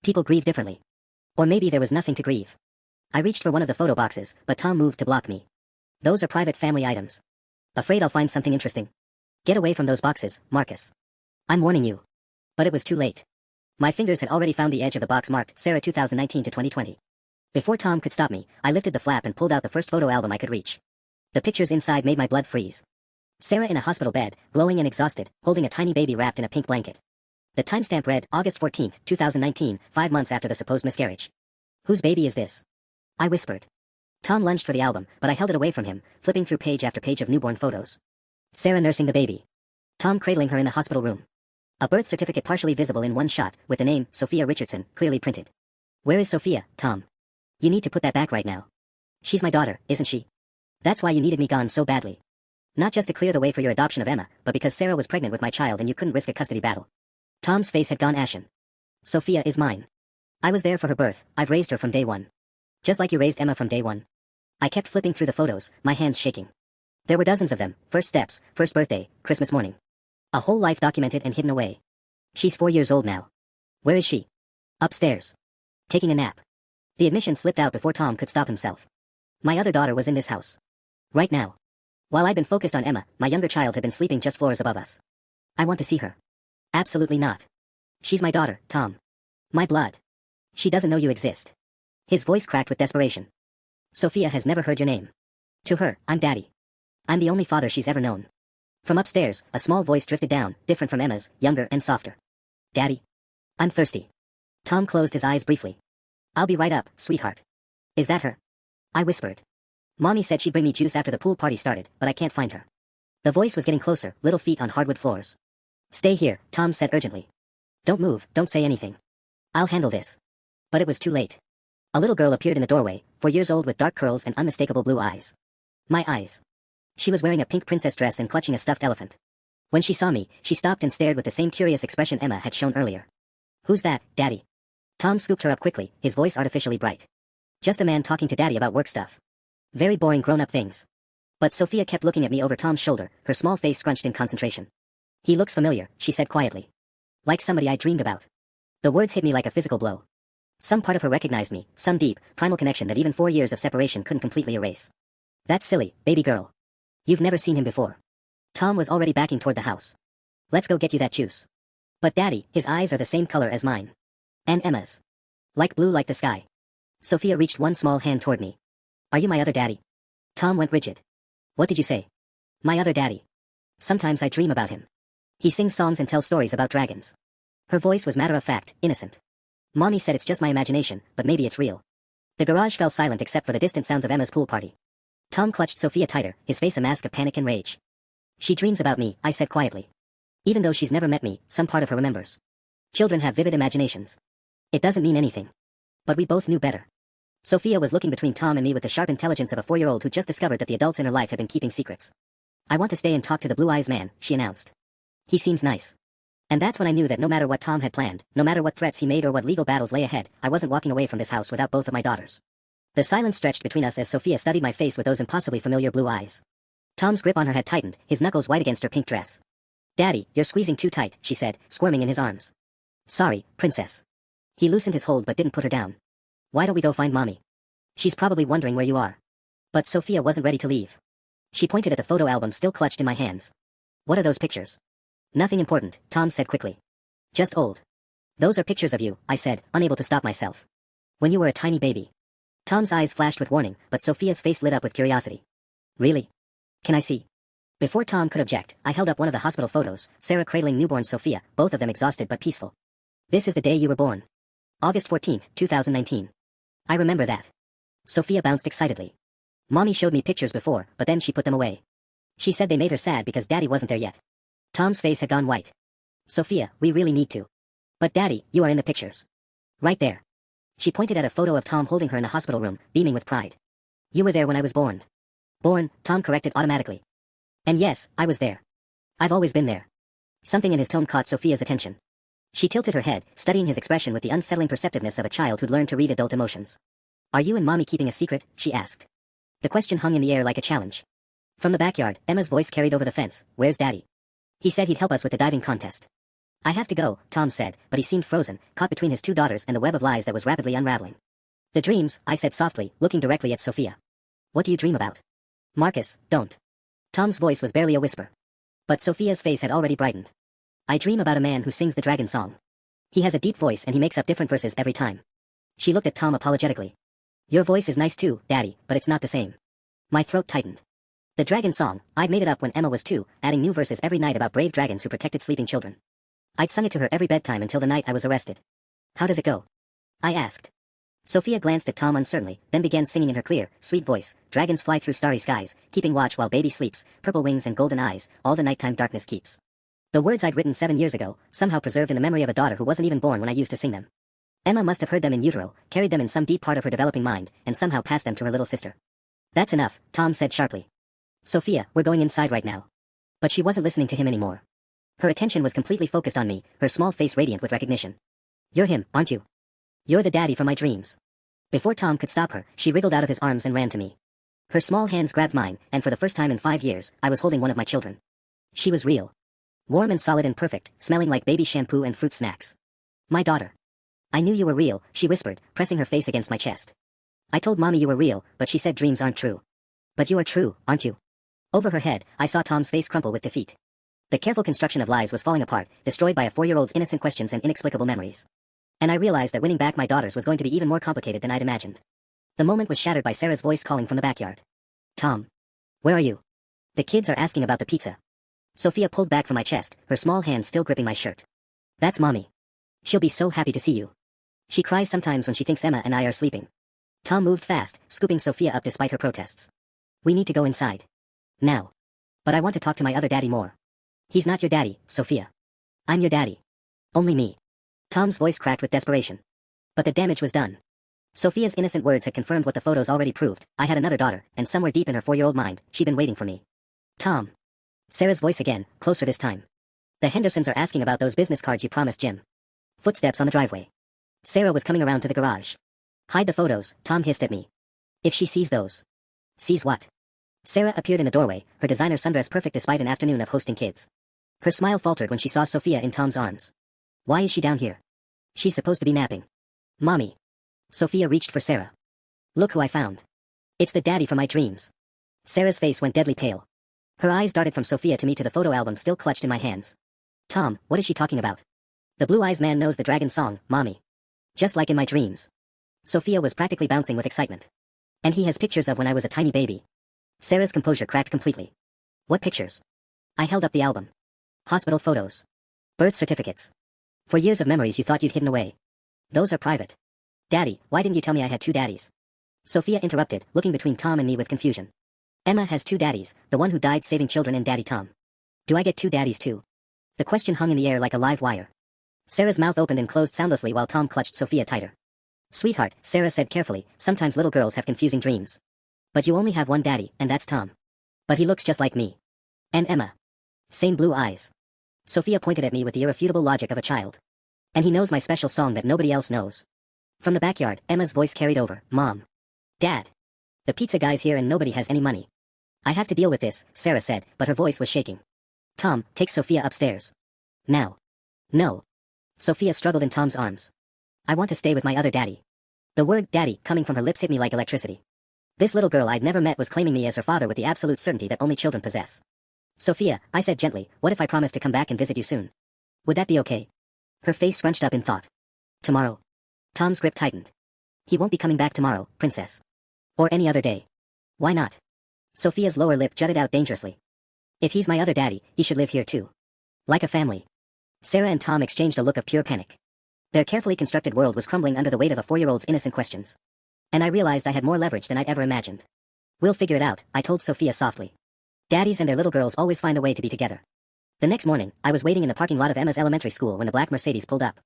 People grieve differently. Or maybe there was nothing to grieve. I reached for one of the photo boxes, but Tom moved to block me. Those are private family items. Afraid I'll find something interesting. Get away from those boxes, Marcus. I'm warning you. But it was too late. My fingers had already found the edge of the box marked Sarah 2019 to 2020. Before Tom could stop me, I lifted the flap and pulled out the first photo album I could reach. The pictures inside made my blood freeze. Sarah in a hospital bed, glowing and exhausted, holding a tiny baby wrapped in a pink blanket. The timestamp read August 14, 2019, 5 months after the supposed miscarriage. Whose baby is this? I whispered. Tom lunged for the album, but I held it away from him, flipping through page after page of newborn photos. Sarah nursing the baby. Tom cradling her in the hospital room. A birth certificate partially visible in one shot, with the name, Sophia Richardson, clearly printed. Where is Sophia, Tom? You need to put that back right now. She's my daughter, isn't she? That's why you needed me gone so badly. Not just to clear the way for your adoption of Emma, but because Sarah was pregnant with my child and you couldn't risk a custody battle. Tom's face had gone ashen. Sophia is mine. I was there for her birth, I've raised her from day one. Just like you raised Emma from day one. I kept flipping through the photos, my hands shaking. There were dozens of them, first steps, first birthday, Christmas morning. A whole life documented and hidden away. She's 4 years old now. Where is she? Upstairs. Taking a nap. The admission slipped out before Tom could stop himself. My other daughter was in this house. Right now. While I'd been focused on Emma, my younger child had been sleeping just floors above us. I want to see her. Absolutely not. She's my daughter, Tom. My blood. She doesn't know you exist. His voice cracked with desperation. Sophia has never heard your name. To her, I'm Daddy. I'm the only father she's ever known. From upstairs, a small voice drifted down, different from Emma's, younger and softer. Daddy. I'm thirsty. Tom closed his eyes briefly. I'll be right up, sweetheart. Is that her? I whispered. Mommy said she'd bring me juice after the pool party started, but I can't find her. The voice was getting closer, little feet on hardwood floors. Stay here, Tom said urgently. Don't move, don't say anything. I'll handle this. But it was too late. A little girl appeared in the doorway, 4 years old with dark curls and unmistakable blue eyes. My eyes. She was wearing a pink princess dress and clutching a stuffed elephant. When she saw me, she stopped and stared with the same curious expression Emma had shown earlier. Who's that, Daddy? Tom scooped her up quickly, his voice artificially bright. Just a man talking to Daddy about work stuff. Very boring grown-up things. But Sophia kept looking at me over Tom's shoulder, her small face scrunched in concentration. He looks familiar, she said quietly. Like somebody I dreamed about. The words hit me like a physical blow. Some part of her recognized me, some deep, primal connection that even 4 years of separation couldn't completely erase. That's silly, baby girl. You've never seen him before. Tom was already backing toward the house. Let's go get you that juice. But Daddy, his eyes are the same color as mine. And Emma's. Like blue like the sky. Sophia reached one small hand toward me. Are you my other daddy? Tom went rigid. What did you say? My other daddy. Sometimes I dream about him. He sings songs and tells stories about dragons. Her voice was matter-of-fact, innocent. Mommy said it's just my imagination, but maybe it's real. The garage fell silent except for the distant sounds of Emma's pool party. Tom clutched Sophia tighter, his face a mask of panic and rage. She dreams about me, I said quietly. Even though she's never met me, some part of her remembers. Children have vivid imaginations. It doesn't mean anything. But we both knew better. Sophia was looking between Tom and me with the sharp intelligence of a 4-year-old who just discovered that the adults in her life had been keeping secrets. "I want to stay and talk to the Blue Eyes man," she announced. "He seems nice." And that's when I knew that no matter what Tom had planned, no matter what threats he made or what legal battles lay ahead, I wasn't walking away from this house without both of my daughters. The silence stretched between us as Sophia studied my face with those impossibly familiar blue eyes. Tom's grip on her had tightened, his knuckles white against her pink dress. "Daddy, you're squeezing too tight," she said, squirming in his arms. "Sorry, princess." He loosened his hold but didn't put her down. "Why don't we go find Mommy? She's probably wondering where you are." But Sophia wasn't ready to leave. She pointed at the photo album still clutched in my hands. "What are those pictures?" "Nothing important," Tom said quickly. "Just old." "Those are pictures of you," I said, unable to stop myself. "When you were a tiny baby." Tom's eyes flashed with warning, but Sophia's face lit up with curiosity. "Really? Can I see?" Before Tom could object, I held up one of the hospital photos, Sarah cradling newborn Sophia, both of them exhausted but peaceful. "This is the day you were born. August 14th, 2019. I remember that." Sophia bounced excitedly. "Mommy showed me pictures before, but then she put them away. She said they made her sad because Daddy wasn't there yet." Tom's face had gone white. "Sophia, we really need to." "But Daddy, you are in the pictures. Right there." She pointed at a photo of Tom holding her in the hospital room, beaming with pride. "You were there when I was born." "Born," Tom corrected automatically. "And yes, I was there. I've always been there." Something in his tone caught Sophia's attention. She tilted her head, studying his expression with the unsettling perceptiveness of a child who'd learned to read adult emotions. "Are you and Mommy keeping a secret?" she asked. The question hung in the air like a challenge. From the backyard, Emma's voice carried over the fence. "Where's Daddy? He said he'd help us with the diving contest." "I have to go," Tom said, but he seemed frozen, caught between his two daughters and the web of lies that was rapidly unraveling. "The dreams," I said softly, looking directly at Sophia. "What do you dream about?" "Marcus, don't." Tom's voice was barely a whisper. But Sophia's face had already brightened. "I dream about a man who sings the dragon song. He has a deep voice and he makes up different verses every time." She looked at Tom apologetically. "Your voice is nice too, Daddy, but it's not the same." My throat tightened. The dragon song, I'd made it up when Emma was 2, adding new verses every night about brave dragons who protected sleeping children. I'd sung it to her every bedtime until the night I was arrested. "How does it go?" I asked. Sophia glanced at Tom uncertainly, then began singing in her clear, sweet voice. "Dragons fly through starry skies, keeping watch while baby sleeps, purple wings and golden eyes, all the nighttime darkness keeps." The words I'd written 7 years ago, somehow preserved in the memory of a daughter who wasn't even born when I used to sing them. Emma must have heard them in utero, carried them in some deep part of her developing mind, and somehow passed them to her little sister. "That's enough," Tom said sharply. "Sophia, we're going inside right now." But she wasn't listening to him anymore. Her attention was completely focused on me, her small face radiant with recognition. "You're him, aren't you? You're the daddy from my dreams." Before Tom could stop her, she wriggled out of his arms and ran to me. Her small hands grabbed mine, and for the first time in 5 years, I was holding one of my children. She was real. Warm and solid and perfect, smelling like baby shampoo and fruit snacks. "My daughter. I knew you were real," she whispered, pressing her face against my chest. "I told Mommy you were real, but she said dreams aren't true." "But you are true, aren't you?" Over her head, I saw Tom's face crumple with defeat. The careful construction of lies was falling apart, destroyed by a 4-year-old's innocent questions and inexplicable memories. And I realized that winning back my daughters was going to be even more complicated than I'd imagined. The moment was shattered by Sarah's voice calling from the backyard. "Tom. Where are you? The kids are asking about the pizza." Sophia pulled back from my chest, her small hand still gripping my shirt. "That's Mommy. She'll be so happy to see you. She cries sometimes when she thinks Emma and I are sleeping." Tom moved fast, scooping Sophia up despite her protests. "We need to go inside. Now. But I want to talk to my other daddy more." "He's not your daddy, Sophia. I'm your daddy. Only me." Tom's voice cracked with desperation. But the damage was done. Sophia's innocent words had confirmed what the photos already proved. I had another daughter, and somewhere deep in her 4-year-old mind, she'd been waiting for me. "Tom." Sarah's voice again, closer this time. "The Hendersons are asking about those business cards you promised Jim." Footsteps on the driveway. Sarah was coming around to the garage. "Hide the photos," Tom hissed at me. "If she sees those." "Sees what?" Sarah appeared in the doorway, her designer sundress perfect despite an afternoon of hosting kids. Her smile faltered when she saw Sophia in Tom's arms. "Why is she down here? She's supposed to be napping." "Mommy." Sophia reached for Sarah. "Look who I found. It's the daddy from my dreams." Sarah's face went deadly pale. Her eyes darted from Sophia to me to the photo album still clutched in my hands. "Tom, what is she talking about?" "The Blue Eyes man knows the dragon song, Mommy. Just like in my dreams." Sophia was practically bouncing with excitement. "And he has pictures of when I was a tiny baby." Sarah's composure cracked completely. "What pictures?" I held up the album. "Hospital photos. Birth certificates. For years of memories you thought you'd hidden away. Those are private." "Daddy, why didn't you tell me I had 2 daddies?" Sophia interrupted, looking between Tom and me with confusion. "Emma has 2 daddies, the one who died saving children and Daddy Tom. Do I get 2 daddies too?" The question hung in the air like a live wire. Sarah's mouth opened and closed soundlessly while Tom clutched Sophia tighter. Sweetheart, Sarah said carefully, sometimes little girls have confusing dreams. But you only have one daddy, and that's Tom. But he looks just like me. And Emma. Same blue eyes. Sophia pointed at me with the irrefutable logic of a child. And he knows my special song that nobody else knows. From the backyard, Emma's voice carried over, Mom. Dad. The pizza guy's here and nobody has any money. I have to deal with this, Sarah said, but her voice was shaking. Tom, take Sophia upstairs. Now. No. Sophia struggled in Tom's arms. I want to stay with my other daddy. The word daddy coming from her lips hit me like electricity. This little girl I'd never met was claiming me as her father with the absolute certainty that only children possess. Sophia, I said gently, what if I promise to come back and visit you soon? Would that be okay? Her face scrunched up in thought. Tomorrow. Tom's grip tightened. He won't be coming back tomorrow, princess. Or any other day. Why not? Sophia's lower lip jutted out dangerously. If he's my other daddy, he should live here too. Like a family. Sarah and Tom exchanged a look of pure panic. Their carefully constructed world was crumbling under the weight of a 4-year-old's innocent questions. And I realized I had more leverage than I'd ever imagined. We'll figure it out, I told Sophia softly. Daddies and their little girls always find a way to be together. The next morning, I was waiting in the parking lot of Emma's elementary school when the black Mercedes pulled up.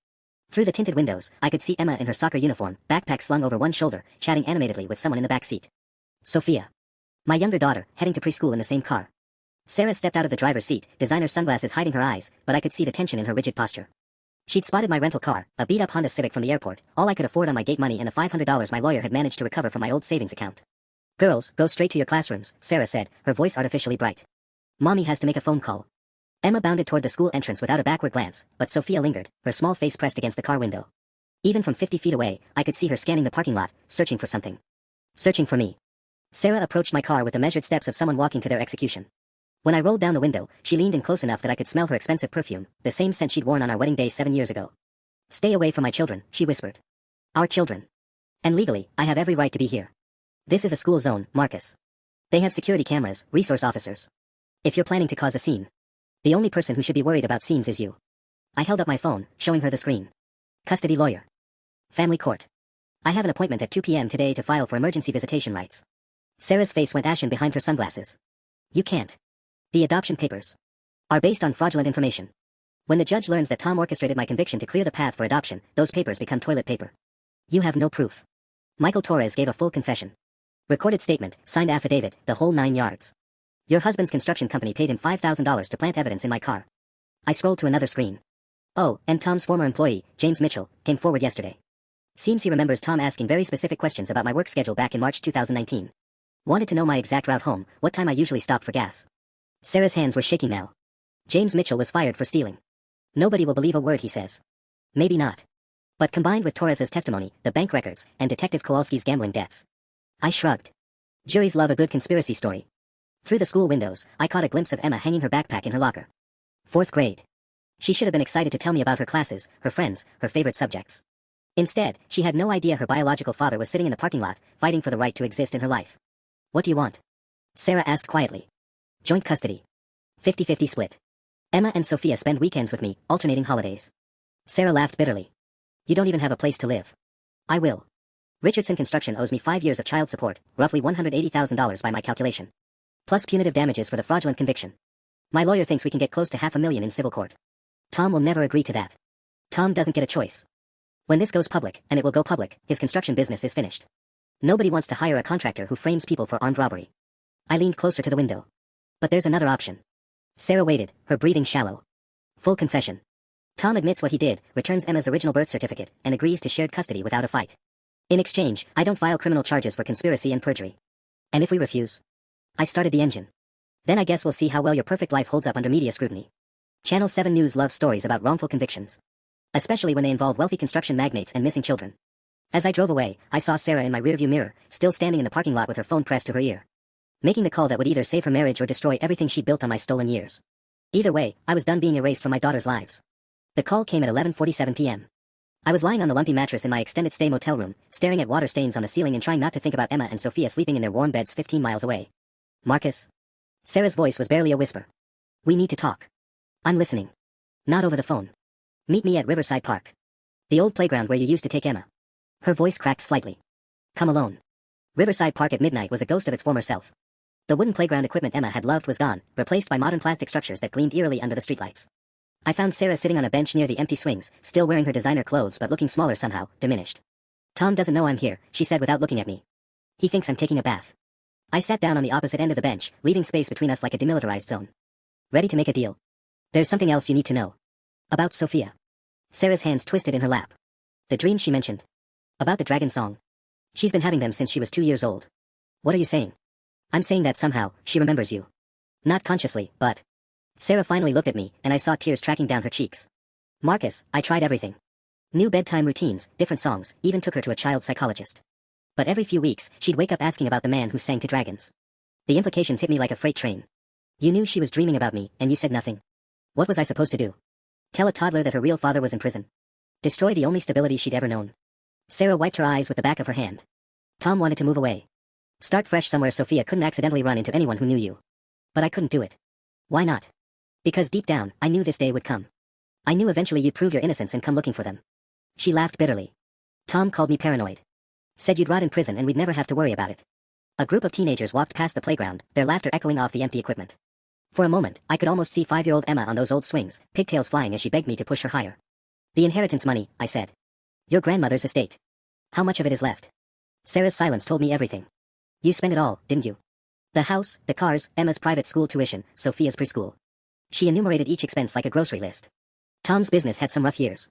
Through the tinted windows, I could see Emma in her soccer uniform, backpack slung over one shoulder, chatting animatedly with someone in the back seat. Sophia. My younger daughter, heading to preschool in the same car. Sarah stepped out of the driver's seat, designer sunglasses hiding her eyes, but I could see the tension in her rigid posture. She'd spotted my rental car, a beat-up Honda Civic from the airport, all I could afford on my gate money and the $500 my lawyer had managed to recover from my old savings account. Girls, go straight to your classrooms, Sarah said, her voice artificially bright. Mommy has to make a phone call. Emma bounded toward the school entrance without a backward glance, but Sophia lingered, her small face pressed against the car window. Even from 50 feet away, I could see her scanning the parking lot, searching for something. Searching for me. Sarah approached my car with the measured steps of someone walking to their execution. When I rolled down the window, she leaned in close enough that I could smell her expensive perfume, the same scent she'd worn on our wedding day 7 years ago. Stay away from my children, she whispered. Our children. And legally, I have every right to be here. This is a school zone, Marcus. They have security cameras, resource officers. If you're planning to cause a scene, the only person who should be worried about scenes is you. I held up my phone, showing her the screen. Custody lawyer. Family court. I have an appointment at 2 p.m. today to file for emergency visitation rights. Sarah's face went ashen behind her sunglasses. You can't. The adoption papers are based on fraudulent information. When the judge learns that Tom orchestrated my conviction to clear the path for adoption, those papers become toilet paper. You have no proof. Michael Torres gave a full confession. Recorded statement, signed affidavit, the whole 9 yards. Your husband's construction company paid him $5,000 to plant evidence in my car. I scrolled to another screen. Oh, and Tom's former employee, James Mitchell, came forward yesterday. Seems he remembers Tom asking very specific questions about my work schedule back in March 2019. Wanted to know my exact route home, what time I usually stop for gas. Sarah's hands were shaking now. James Mitchell was fired for stealing. Nobody will believe a word he says. Maybe not. But combined with Torres's testimony, the bank records, and Detective Kowalski's gambling debts. I shrugged. Juries love a good conspiracy story. Through the school windows, I caught a glimpse of Emma hanging her backpack in her locker. 4th grade. She should have been excited to tell me about her classes, her friends, her favorite subjects. Instead, she had no idea her biological father was sitting in the parking lot, fighting for the right to exist in her life. What do you want? Sarah asked quietly. Joint custody. 50-50 split. Emma and Sophia spend weekends with me, alternating holidays. Sarah laughed bitterly. You don't even have a place to live. I will. Richardson Construction owes me 5 years of child support, roughly $180,000 by my calculation. Plus punitive damages for the fraudulent conviction. My lawyer thinks we can get close to $500,000 in civil court. Tom will never agree to that. Tom doesn't get a choice. When this goes public, and it will go public, his construction business is finished. Nobody wants to hire a contractor who frames people for armed robbery. I leaned closer to the window. But there's another option. Sarah waited, her breathing shallow. Full confession. Tom admits what he did, returns Emma's original birth certificate, and agrees to shared custody without a fight. In exchange, I don't file criminal charges for conspiracy and perjury. And if we refuse? I started the engine. Then I guess we'll see how well your perfect life holds up under media scrutiny. Channel 7 News loves stories about wrongful convictions. Especially when they involve wealthy construction magnates and missing children. As I drove away, I saw Sarah in my rearview mirror, still standing in the parking lot with her phone pressed to her ear. Making the call that would either save her marriage or destroy everything she'd built on my stolen years. Either way, I was done being erased from my daughter's lives. The call came at 11:47 p.m. I was lying on the lumpy mattress in my extended stay motel room, staring at water stains on the ceiling and trying not to think about Emma and Sophia sleeping in their warm beds 15 miles away. Marcus. Sarah's voice was barely a whisper. We need to talk. I'm listening. Not over the phone. Meet me at Riverside Park. The old playground where you used to take Emma. Her voice cracked slightly. Come alone. Riverside Park at midnight was a ghost of its former self. The wooden playground equipment Emma had loved was gone, replaced by modern plastic structures that gleamed eerily under the streetlights. I found Sarah sitting on a bench near the empty swings, still wearing her designer clothes but looking smaller somehow, diminished. Tom doesn't know I'm here, she said without looking at me. He thinks I'm taking a bath. I sat down on the opposite end of the bench, leaving space between us like a demilitarized zone. Ready to make a deal? There's something else you need to know. About Sophia. Sarah's hands twisted in her lap. The dreams she mentioned. About the dragon song. She's been having them since she was 2 years old. What are you saying? I'm saying that somehow, she remembers you. Not consciously, but... Sarah finally looked at me, and I saw tears tracking down her cheeks. Marcus, I tried everything. New bedtime routines, different songs, even took her to a child psychologist. But every few weeks, she'd wake up asking about the man who sang to dragons. The implications hit me like a freight train. You knew she was dreaming about me, and you said nothing. What was I supposed to do? Tell a toddler that her real father was in prison? Destroy the only stability she'd ever known? Sarah wiped her eyes with the back of her hand. Tom wanted to move away. Start fresh somewhere Sophia couldn't accidentally run into anyone who knew you. But I couldn't do it. Why not? Because deep down, I knew this day would come. I knew eventually you'd prove your innocence and come looking for them. She laughed bitterly. Tom called me paranoid. Said you'd rot in prison and we'd never have to worry about it. A group of teenagers walked past the playground, their laughter echoing off the empty equipment. For a moment, I could almost see 5-year-old Emma on those old swings, pigtails flying as she begged me to push her higher. The inheritance money, I said. Your grandmother's estate. How much of it is left? Sarah's silence told me everything. You spent it all, didn't you? The house, the cars, Emma's private school tuition, Sophia's preschool. She enumerated each expense like a grocery list. Tom's business had some rough years.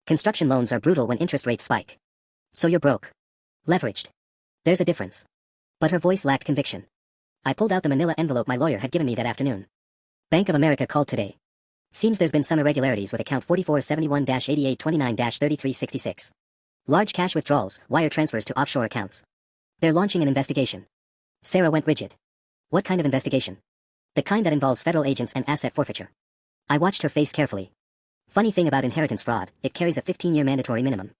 Construction loans are brutal when interest rates spike. So you're broke. Leveraged. There's a difference. But her voice lacked conviction. I pulled out the manila envelope my lawyer had given me that afternoon. Bank of America called today. Seems there's been some irregularities with account 4471-8829-3366. Large cash withdrawals, wire transfers to offshore accounts. They're launching an investigation. Sarah went rigid. What kind of investigation? The kind that involves federal agents and asset forfeiture. I watched her face carefully. Funny thing about inheritance fraud, it carries a 15-year mandatory minimum.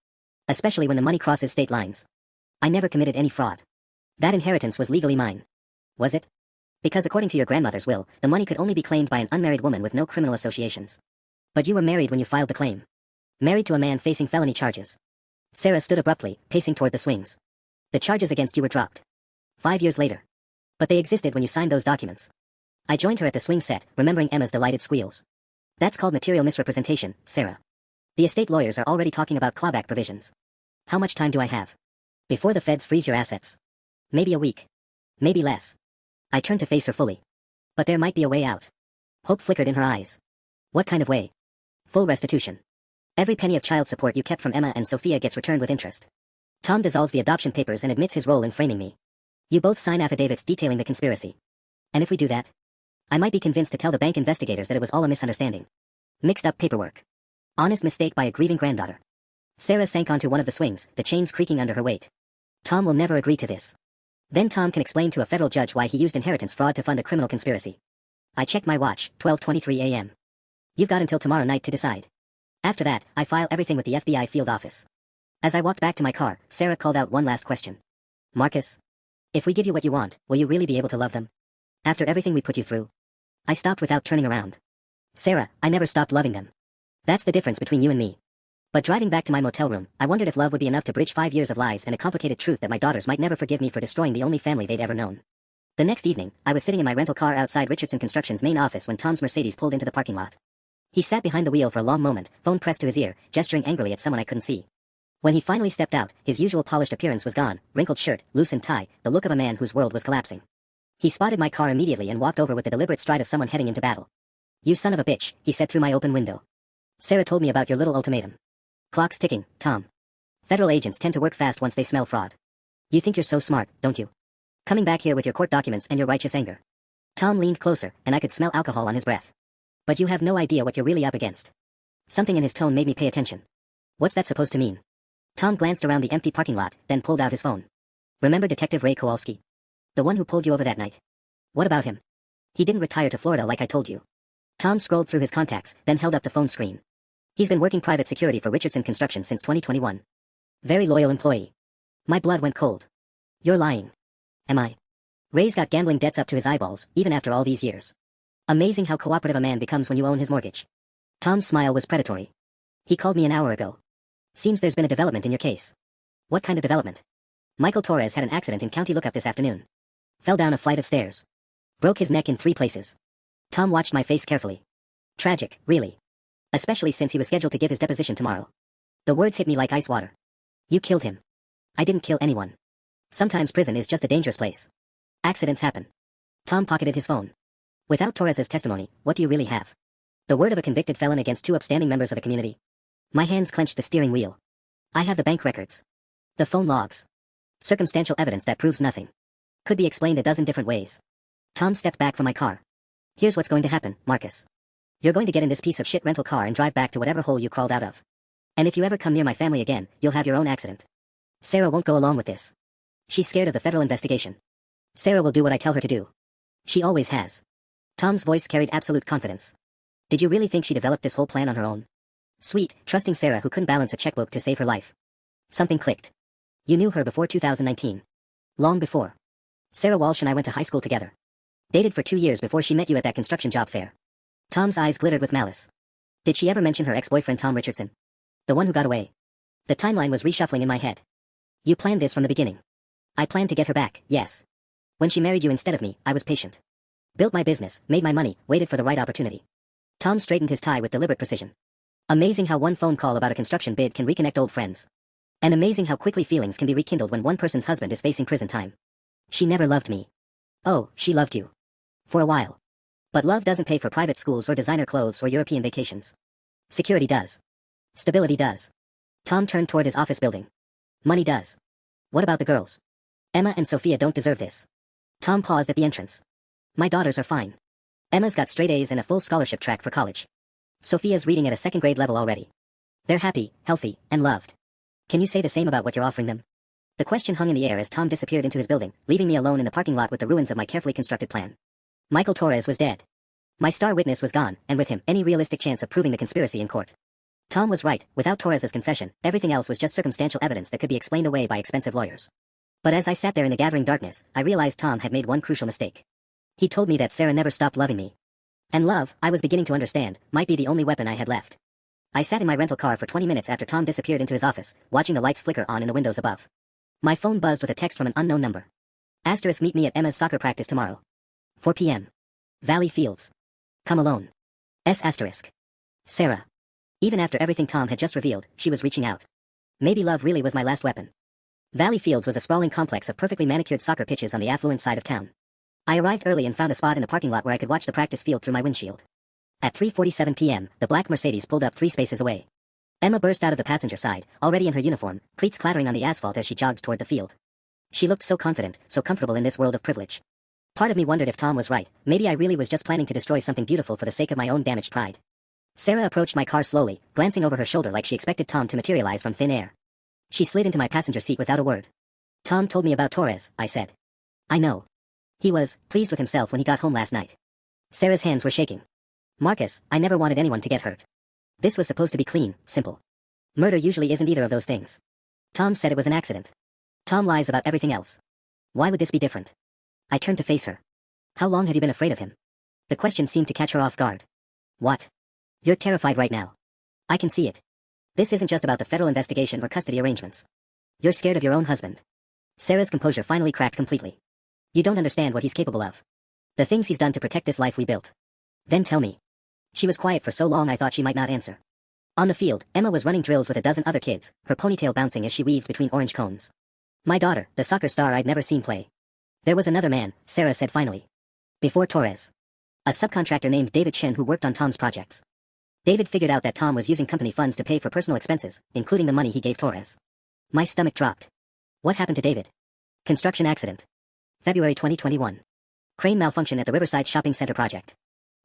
Especially when the money crosses state lines. I never committed any fraud. That inheritance was legally mine. Was it? Because according to your grandmother's will, the money could only be claimed by an unmarried woman with no criminal associations. But you were married when you filed the claim. Married to a man facing felony charges. Sarah stood abruptly, pacing toward the swings. The charges against you were dropped. 5 years later. But they existed when you signed those documents. I joined her at the swing set, remembering Emma's delighted squeals. That's called material misrepresentation, Sarah. The estate lawyers are already talking about clawback provisions. How much time do I have? Before the feds freeze your assets. Maybe a week. Maybe less. I turned to face her fully. But there might be a way out. Hope flickered in her eyes. What kind of way? Full restitution. Every penny of child support you kept from Emma and Sophia gets returned with interest. Tom dissolves the adoption papers and admits his role in framing me. You both sign affidavits detailing the conspiracy. And if we do that, I might be convinced to tell the bank investigators that it was all a misunderstanding. Mixed up paperwork. Honest mistake by a grieving granddaughter. Sarah sank onto one of the swings, the chains creaking under her weight. Tom will never agree to this. Then Tom can explain to a federal judge why he used inheritance fraud to fund a criminal conspiracy. I checked my watch, 12:23 a.m. You've got until tomorrow night to decide. After that, I file everything with the FBI field office. As I walked back to my car, Sarah called out one last question. Marcus, if we give you what you want, will you really be able to love them? After everything we put you through? I stopped without turning around. Sarah, I never stopped loving them. That's the difference between you and me. But driving back to my motel room, I wondered if love would be enough to bridge 5 years of lies and a complicated truth that my daughters might never forgive me for destroying the only family they'd ever known. The next evening, I was sitting in my rental car outside Richardson Construction's main office when Tom's Mercedes pulled into the parking lot. He sat behind the wheel for a long moment, phone pressed to his ear, gesturing angrily at someone I couldn't see. When he finally stepped out, his usual polished appearance was gone, wrinkled shirt, loosened tie, the look of a man whose world was collapsing. He spotted my car immediately and walked over with the deliberate stride of someone heading into battle. You son of a bitch, he said through my open window. Sarah told me about your little ultimatum. Clock's ticking, Tom. Federal agents tend to work fast once they smell fraud. You think you're so smart, don't you? Coming back here with your court documents and your righteous anger. Tom leaned closer, and I could smell alcohol on his breath. But you have no idea what you're really up against. Something in his tone made me pay attention. What's that supposed to mean? Tom glanced around the empty parking lot, then pulled out his phone. Remember Detective Ray Kowalski? The one who pulled you over that night? What about him? He didn't retire to Florida like I told you. Tom scrolled through his contacts, then held up the phone screen. He's been working private security for Richardson Construction since 2021. Very loyal employee. My blood went cold. You're lying. Am I? Ray's got gambling debts up to his eyeballs, even after all these years. Amazing how cooperative a man becomes when you own his mortgage. Tom's smile was predatory. He called me an hour ago. Seems there's been a development in your case. What kind of development? Michael Torres had an accident in County Lookup this afternoon. Fell down a flight of stairs. Broke his neck in 3 places. Tom watched my face carefully. Tragic, really. Especially since he was scheduled to give his deposition tomorrow. The words hit me like ice water. You killed him. I didn't kill anyone. Sometimes prison is just a dangerous place. Accidents happen. Tom pocketed his phone. Without Torres's testimony, what do you really have? The word of a convicted felon against two upstanding members of a community. My hands clenched the steering wheel. I have the bank records. The phone logs. Circumstantial evidence that proves nothing. Could be explained a dozen different ways. Tom stepped back from my car. Here's what's going to happen, Marcus. You're going to get in this piece of shit rental car and drive back to whatever hole you crawled out of. And if you ever come near my family again, you'll have your own accident. Sarah won't go along with this. She's scared of the federal investigation. Sarah will do what I tell her to do. She always has. Tom's voice carried absolute confidence. Did you really think she developed this whole plan on her own? Sweet, trusting Sarah who couldn't balance a checkbook to save her life. Something clicked. You knew her before 2019. Long before. Sarah Walsh and I went to high school together. Dated for 2 years before she met you at that construction job fair. Tom's eyes glittered with malice. Did she ever mention her ex-boyfriend Tom Richardson? The one who got away. The timeline was reshuffling in my head. You planned this from the beginning. I planned to get her back, yes. When she married you instead of me, I was patient. Built my business, made my money, waited for the right opportunity. Tom straightened his tie with deliberate precision. Amazing how one phone call about a construction bid can reconnect old friends. And amazing how quickly feelings can be rekindled when one person's husband is facing prison time. She never loved me. Oh, she loved you. For a while. But love doesn't pay for private schools or designer clothes or European vacations. Security does. Stability does. Tom turned toward his office building. Money does. What about the girls? Emma and Sophia don't deserve this. Tom paused at the entrance. My daughters are fine. Emma's got straight A's and a full scholarship track for college. Sophia's reading at a second grade level already. They're happy, healthy, and loved. Can you say the same about what you're offering them? The question hung in the air as Tom disappeared into his building, leaving me alone in the parking lot with the ruins of my carefully constructed plan. Michael Torres was dead. My star witness was gone, and with him, any realistic chance of proving the conspiracy in court. Tom was right, without Torres's confession, everything else was just circumstantial evidence that could be explained away by expensive lawyers. But as I sat there in the gathering darkness, I realized Tom had made one crucial mistake. He told me that Sarah never stopped loving me. And love, I was beginning to understand, might be the only weapon I had left. I sat in my rental car for 20 minutes after Tom disappeared into his office, watching the lights flicker on in the windows above. My phone buzzed with a text from an unknown number. Asterisk, meet me at Emma's soccer practice tomorrow. 4 p.m. Valley Fields. Come alone. S asterisk. Sarah. Even after everything Tom had just revealed, she was reaching out. Maybe love really was my last weapon. Valley Fields was a sprawling complex of perfectly manicured soccer pitches on the affluent side of town. I arrived early and found a spot in the parking lot where I could watch the practice field through my windshield. At 3:47 p.m., the black Mercedes pulled up 3 spaces away. Emma burst out of the passenger side, already in her uniform, cleats clattering on the asphalt as she jogged toward the field. She looked so confident, so comfortable in this world of privilege. Part of me wondered if Tom was right, maybe I really was just planning to destroy something beautiful for the sake of my own damaged pride. Sarah approached my car slowly, glancing over her shoulder like she expected Tom to materialize from thin air. She slid into my passenger seat without a word. Tom told me about Torres, I said. I know. He was pleased with himself when he got home last night. Sarah's hands were shaking. Marcus, I never wanted anyone to get hurt. This was supposed to be clean, simple. Murder usually isn't either of those things. Tom said it was an accident. Tom lies about everything else. Why would this be different? I turned to face her. How long have you been afraid of him? The question seemed to catch her off guard. What? You're terrified right now. I can see it. This isn't just about the federal investigation or custody arrangements. You're scared of your own husband. Sarah's composure finally cracked completely. You don't understand what he's capable of. The things he's done to protect this life we built. Then tell me. She was quiet for so long I thought she might not answer. On the field, Emma was running drills with a dozen other kids, her ponytail bouncing as she weaved between orange cones. My daughter, the soccer star I'd never seen play. There was another man, Sarah said finally. Before Torres. A subcontractor named David Chen who worked on Tom's projects. David figured out that Tom was using company funds to pay for personal expenses, including the money he gave Torres. My stomach dropped. What happened to David? Construction accident. February 2021. Crane malfunction at the Riverside Shopping Center project.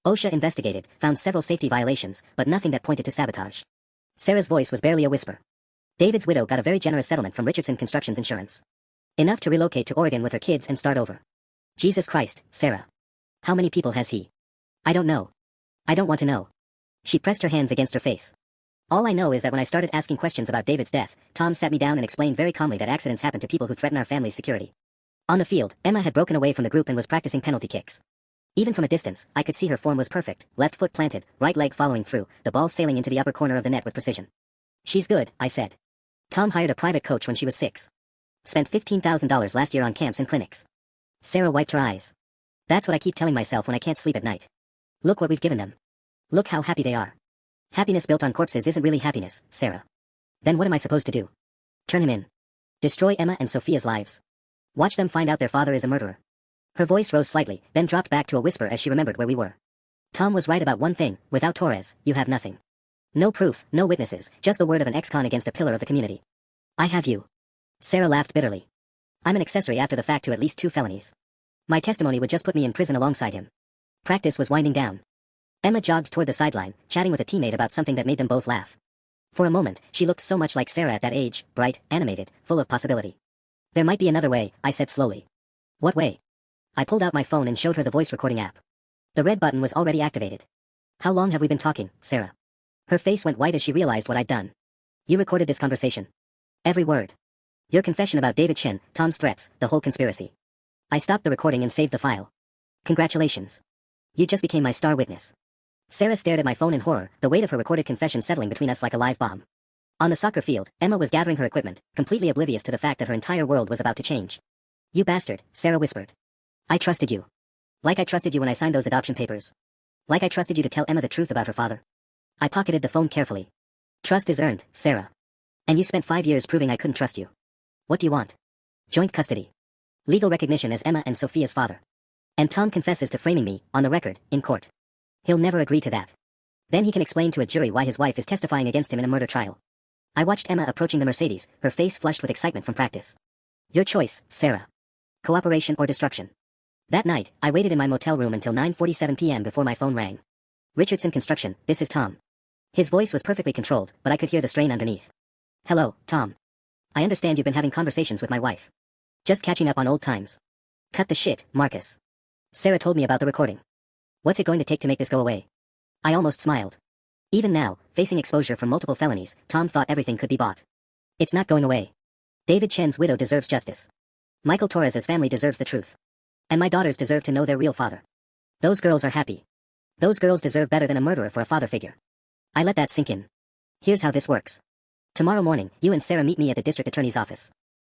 OSHA investigated, found several safety violations, but nothing that pointed to sabotage. Sarah's voice was barely a whisper. David's widow got a very generous settlement from Richardson Construction's insurance. Enough to relocate to Oregon with her kids and start over. Jesus Christ, Sarah. How many people has he? I don't know. I don't want to know. She pressed her hands against her face. All I know is that when I started asking questions about David's death, Tom sat me down and explained very calmly that accidents happen to people who threaten our family's security. On the field, Emma had broken away from the group and was practicing penalty kicks. Even from a distance, I could see her form was perfect, left foot planted, right leg following through, the ball sailing into the upper corner of the net with precision. She's good, I said. Tom hired a private coach when she was 6. Spent $15,000 last year on camps and clinics. Sarah wiped her eyes. That's what I keep telling myself when I can't sleep at night. Look what we've given them. Look how happy they are. Happiness built on corpses isn't really happiness, Sarah. Then what am I supposed to do? Turn him in. Destroy Emma and Sophia's lives. Watch them find out their father is a murderer. Her voice rose slightly, then dropped back to a whisper as she remembered where we were. Tom was right about one thing, without Torres, you have nothing. No proof, no witnesses, just the word of an ex-con against a pillar of the community. I have you. Sarah laughed bitterly. I'm an accessory after the fact to at least 2 felonies. My testimony would just put me in prison alongside him. Practice was winding down. Emma jogged toward the sideline, chatting with a teammate about something that made them both laugh. For a moment, she looked so much like Sarah at that age, bright, animated, full of possibility. There might be another way, I said slowly. What way? I pulled out my phone and showed her the voice recording app. The red button was already activated. How long have we been talking, Sarah? Her face went white as she realized what I'd done. You recorded this conversation. Every word. Your confession about David Chen, Tom's threats, the whole conspiracy. I stopped the recording and saved the file. Congratulations. You just became my star witness. Sarah stared at my phone in horror, the weight of her recorded confession settling between us like a live bomb. On the soccer field, Emma was gathering her equipment, completely oblivious to the fact that her entire world was about to change. You bastard, Sarah whispered. I trusted you. Like I trusted you when I signed those adoption papers. Like I trusted you to tell Emma the truth about her father. I pocketed the phone carefully. Trust is earned, Sarah. And you spent 5 years proving I couldn't trust you. What do you want? Joint custody. Legal recognition as Emma and Sophia's father. And Tom confesses to framing me, on the record, in court. He'll never agree to that. Then he can explain to a jury why his wife is testifying against him in a murder trial. I watched Emma approaching the Mercedes, her face flushed with excitement from practice. Your choice, Sarah. Cooperation or destruction. That night, I waited in my motel room until 9:47 p.m. before my phone rang. Richardson Construction, this is Tom. His voice was perfectly controlled, but I could hear the strain underneath. Hello, Tom. I understand you've been having conversations with my wife. Just catching up on old times. Cut the shit, Marcus. Sarah told me about the recording. What's it going to take to make this go away? I almost smiled. Even now, facing exposure for multiple felonies, Tom thought everything could be bought. It's not going away. David Chen's widow deserves justice. Michael Torres's family deserves the truth. And my daughters deserve to know their real father. Those girls are happy. Those girls deserve better than a murderer for a father figure. I let that sink in. Here's how this works. Tomorrow morning, you and Sarah meet me at the district attorney's office.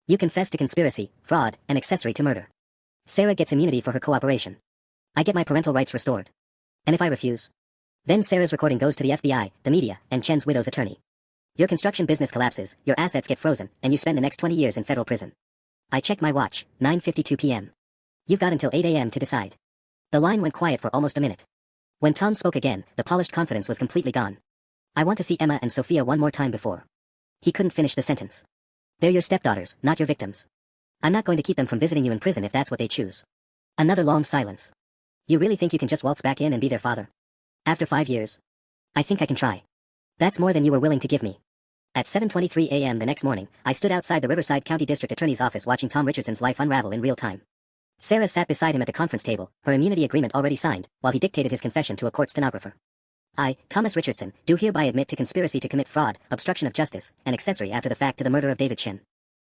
You confess to conspiracy, fraud, and accessory to murder. Sarah gets immunity for her cooperation. I get my parental rights restored. And if I refuse? Then Sarah's recording goes to the FBI, the media, and Chen's widow's attorney. Your construction business collapses, your assets get frozen, and you spend the next 20 years in federal prison. I checked my watch, 9:52 p.m. You've got until 8 a.m. to decide. The line went quiet for almost a minute. When Tom spoke again, the polished confidence was completely gone. I want to see Emma and Sophia one more time before. He couldn't finish the sentence. They're your stepdaughters, not your victims. I'm not going to keep them from visiting you in prison if that's what they choose. Another long silence. You really think you can just waltz back in and be their father? After 5 years? I think I can try. That's more than you were willing to give me. At 7:23 a.m. the next morning, I stood outside the Riverside County District Attorney's office watching Tom Richardson's life unravel in real time. Sarah sat beside him at the conference table, her immunity agreement already signed, while he dictated his confession to a court stenographer. I, Thomas Richardson, do hereby admit to conspiracy to commit fraud, obstruction of justice, and accessory after the fact to the murder of David Chen.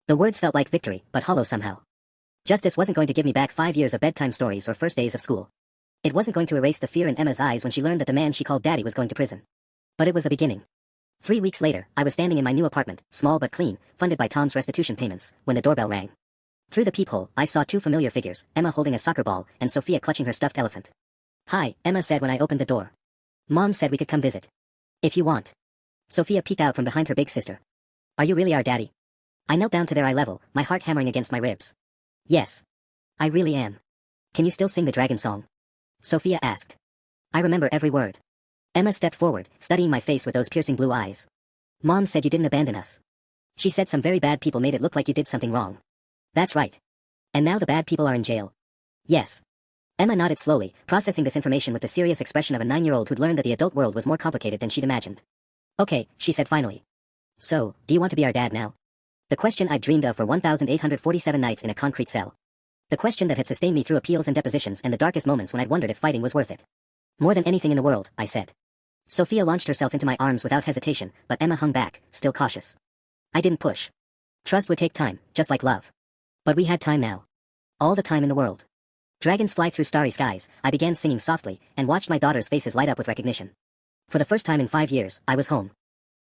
The words felt like victory, but hollow somehow. Justice wasn't going to give me back 5 years of bedtime stories or first days of school. It wasn't going to erase the fear in Emma's eyes when she learned that the man she called daddy was going to prison. But it was a beginning. 3 weeks later, I was standing in my new apartment, small but clean, funded by Tom's restitution payments, when the doorbell rang. Through the peephole, I saw 2 familiar figures, Emma holding a soccer ball, and Sophia clutching her stuffed elephant. Hi, Emma said when I opened the door. Mom said we could come visit. If you want. Sophia peeked out from behind her big sister. Are you really our daddy? I knelt down to their eye level, my heart hammering against my ribs. Yes. I really am. Can you still sing the dragon song? Sophia asked. I remember every word. Emma stepped forward, studying my face with those piercing blue eyes. Mom said you didn't abandon us. She said some very bad people made it look like you did something wrong. That's right. And now the bad people are in jail. Yes. Emma nodded slowly, processing this information with the serious expression of a 9-year-old who'd learned that the adult world was more complicated than she'd imagined. Okay, she said finally. So, do you want to be our dad now? The question I'd dreamed of for 1,847 nights in a concrete cell. The question that had sustained me through appeals and depositions and the darkest moments when I'd wondered if fighting was worth it. More than anything in the world, I said. Sophia launched herself into my arms without hesitation, but Emma hung back, still cautious. I didn't push. Trust would take time, just like love. But we had time now. All the time in the world. Dragons fly through starry skies, I began singing softly, and watched my daughters' faces light up with recognition. For the first time in 5 years, I was home.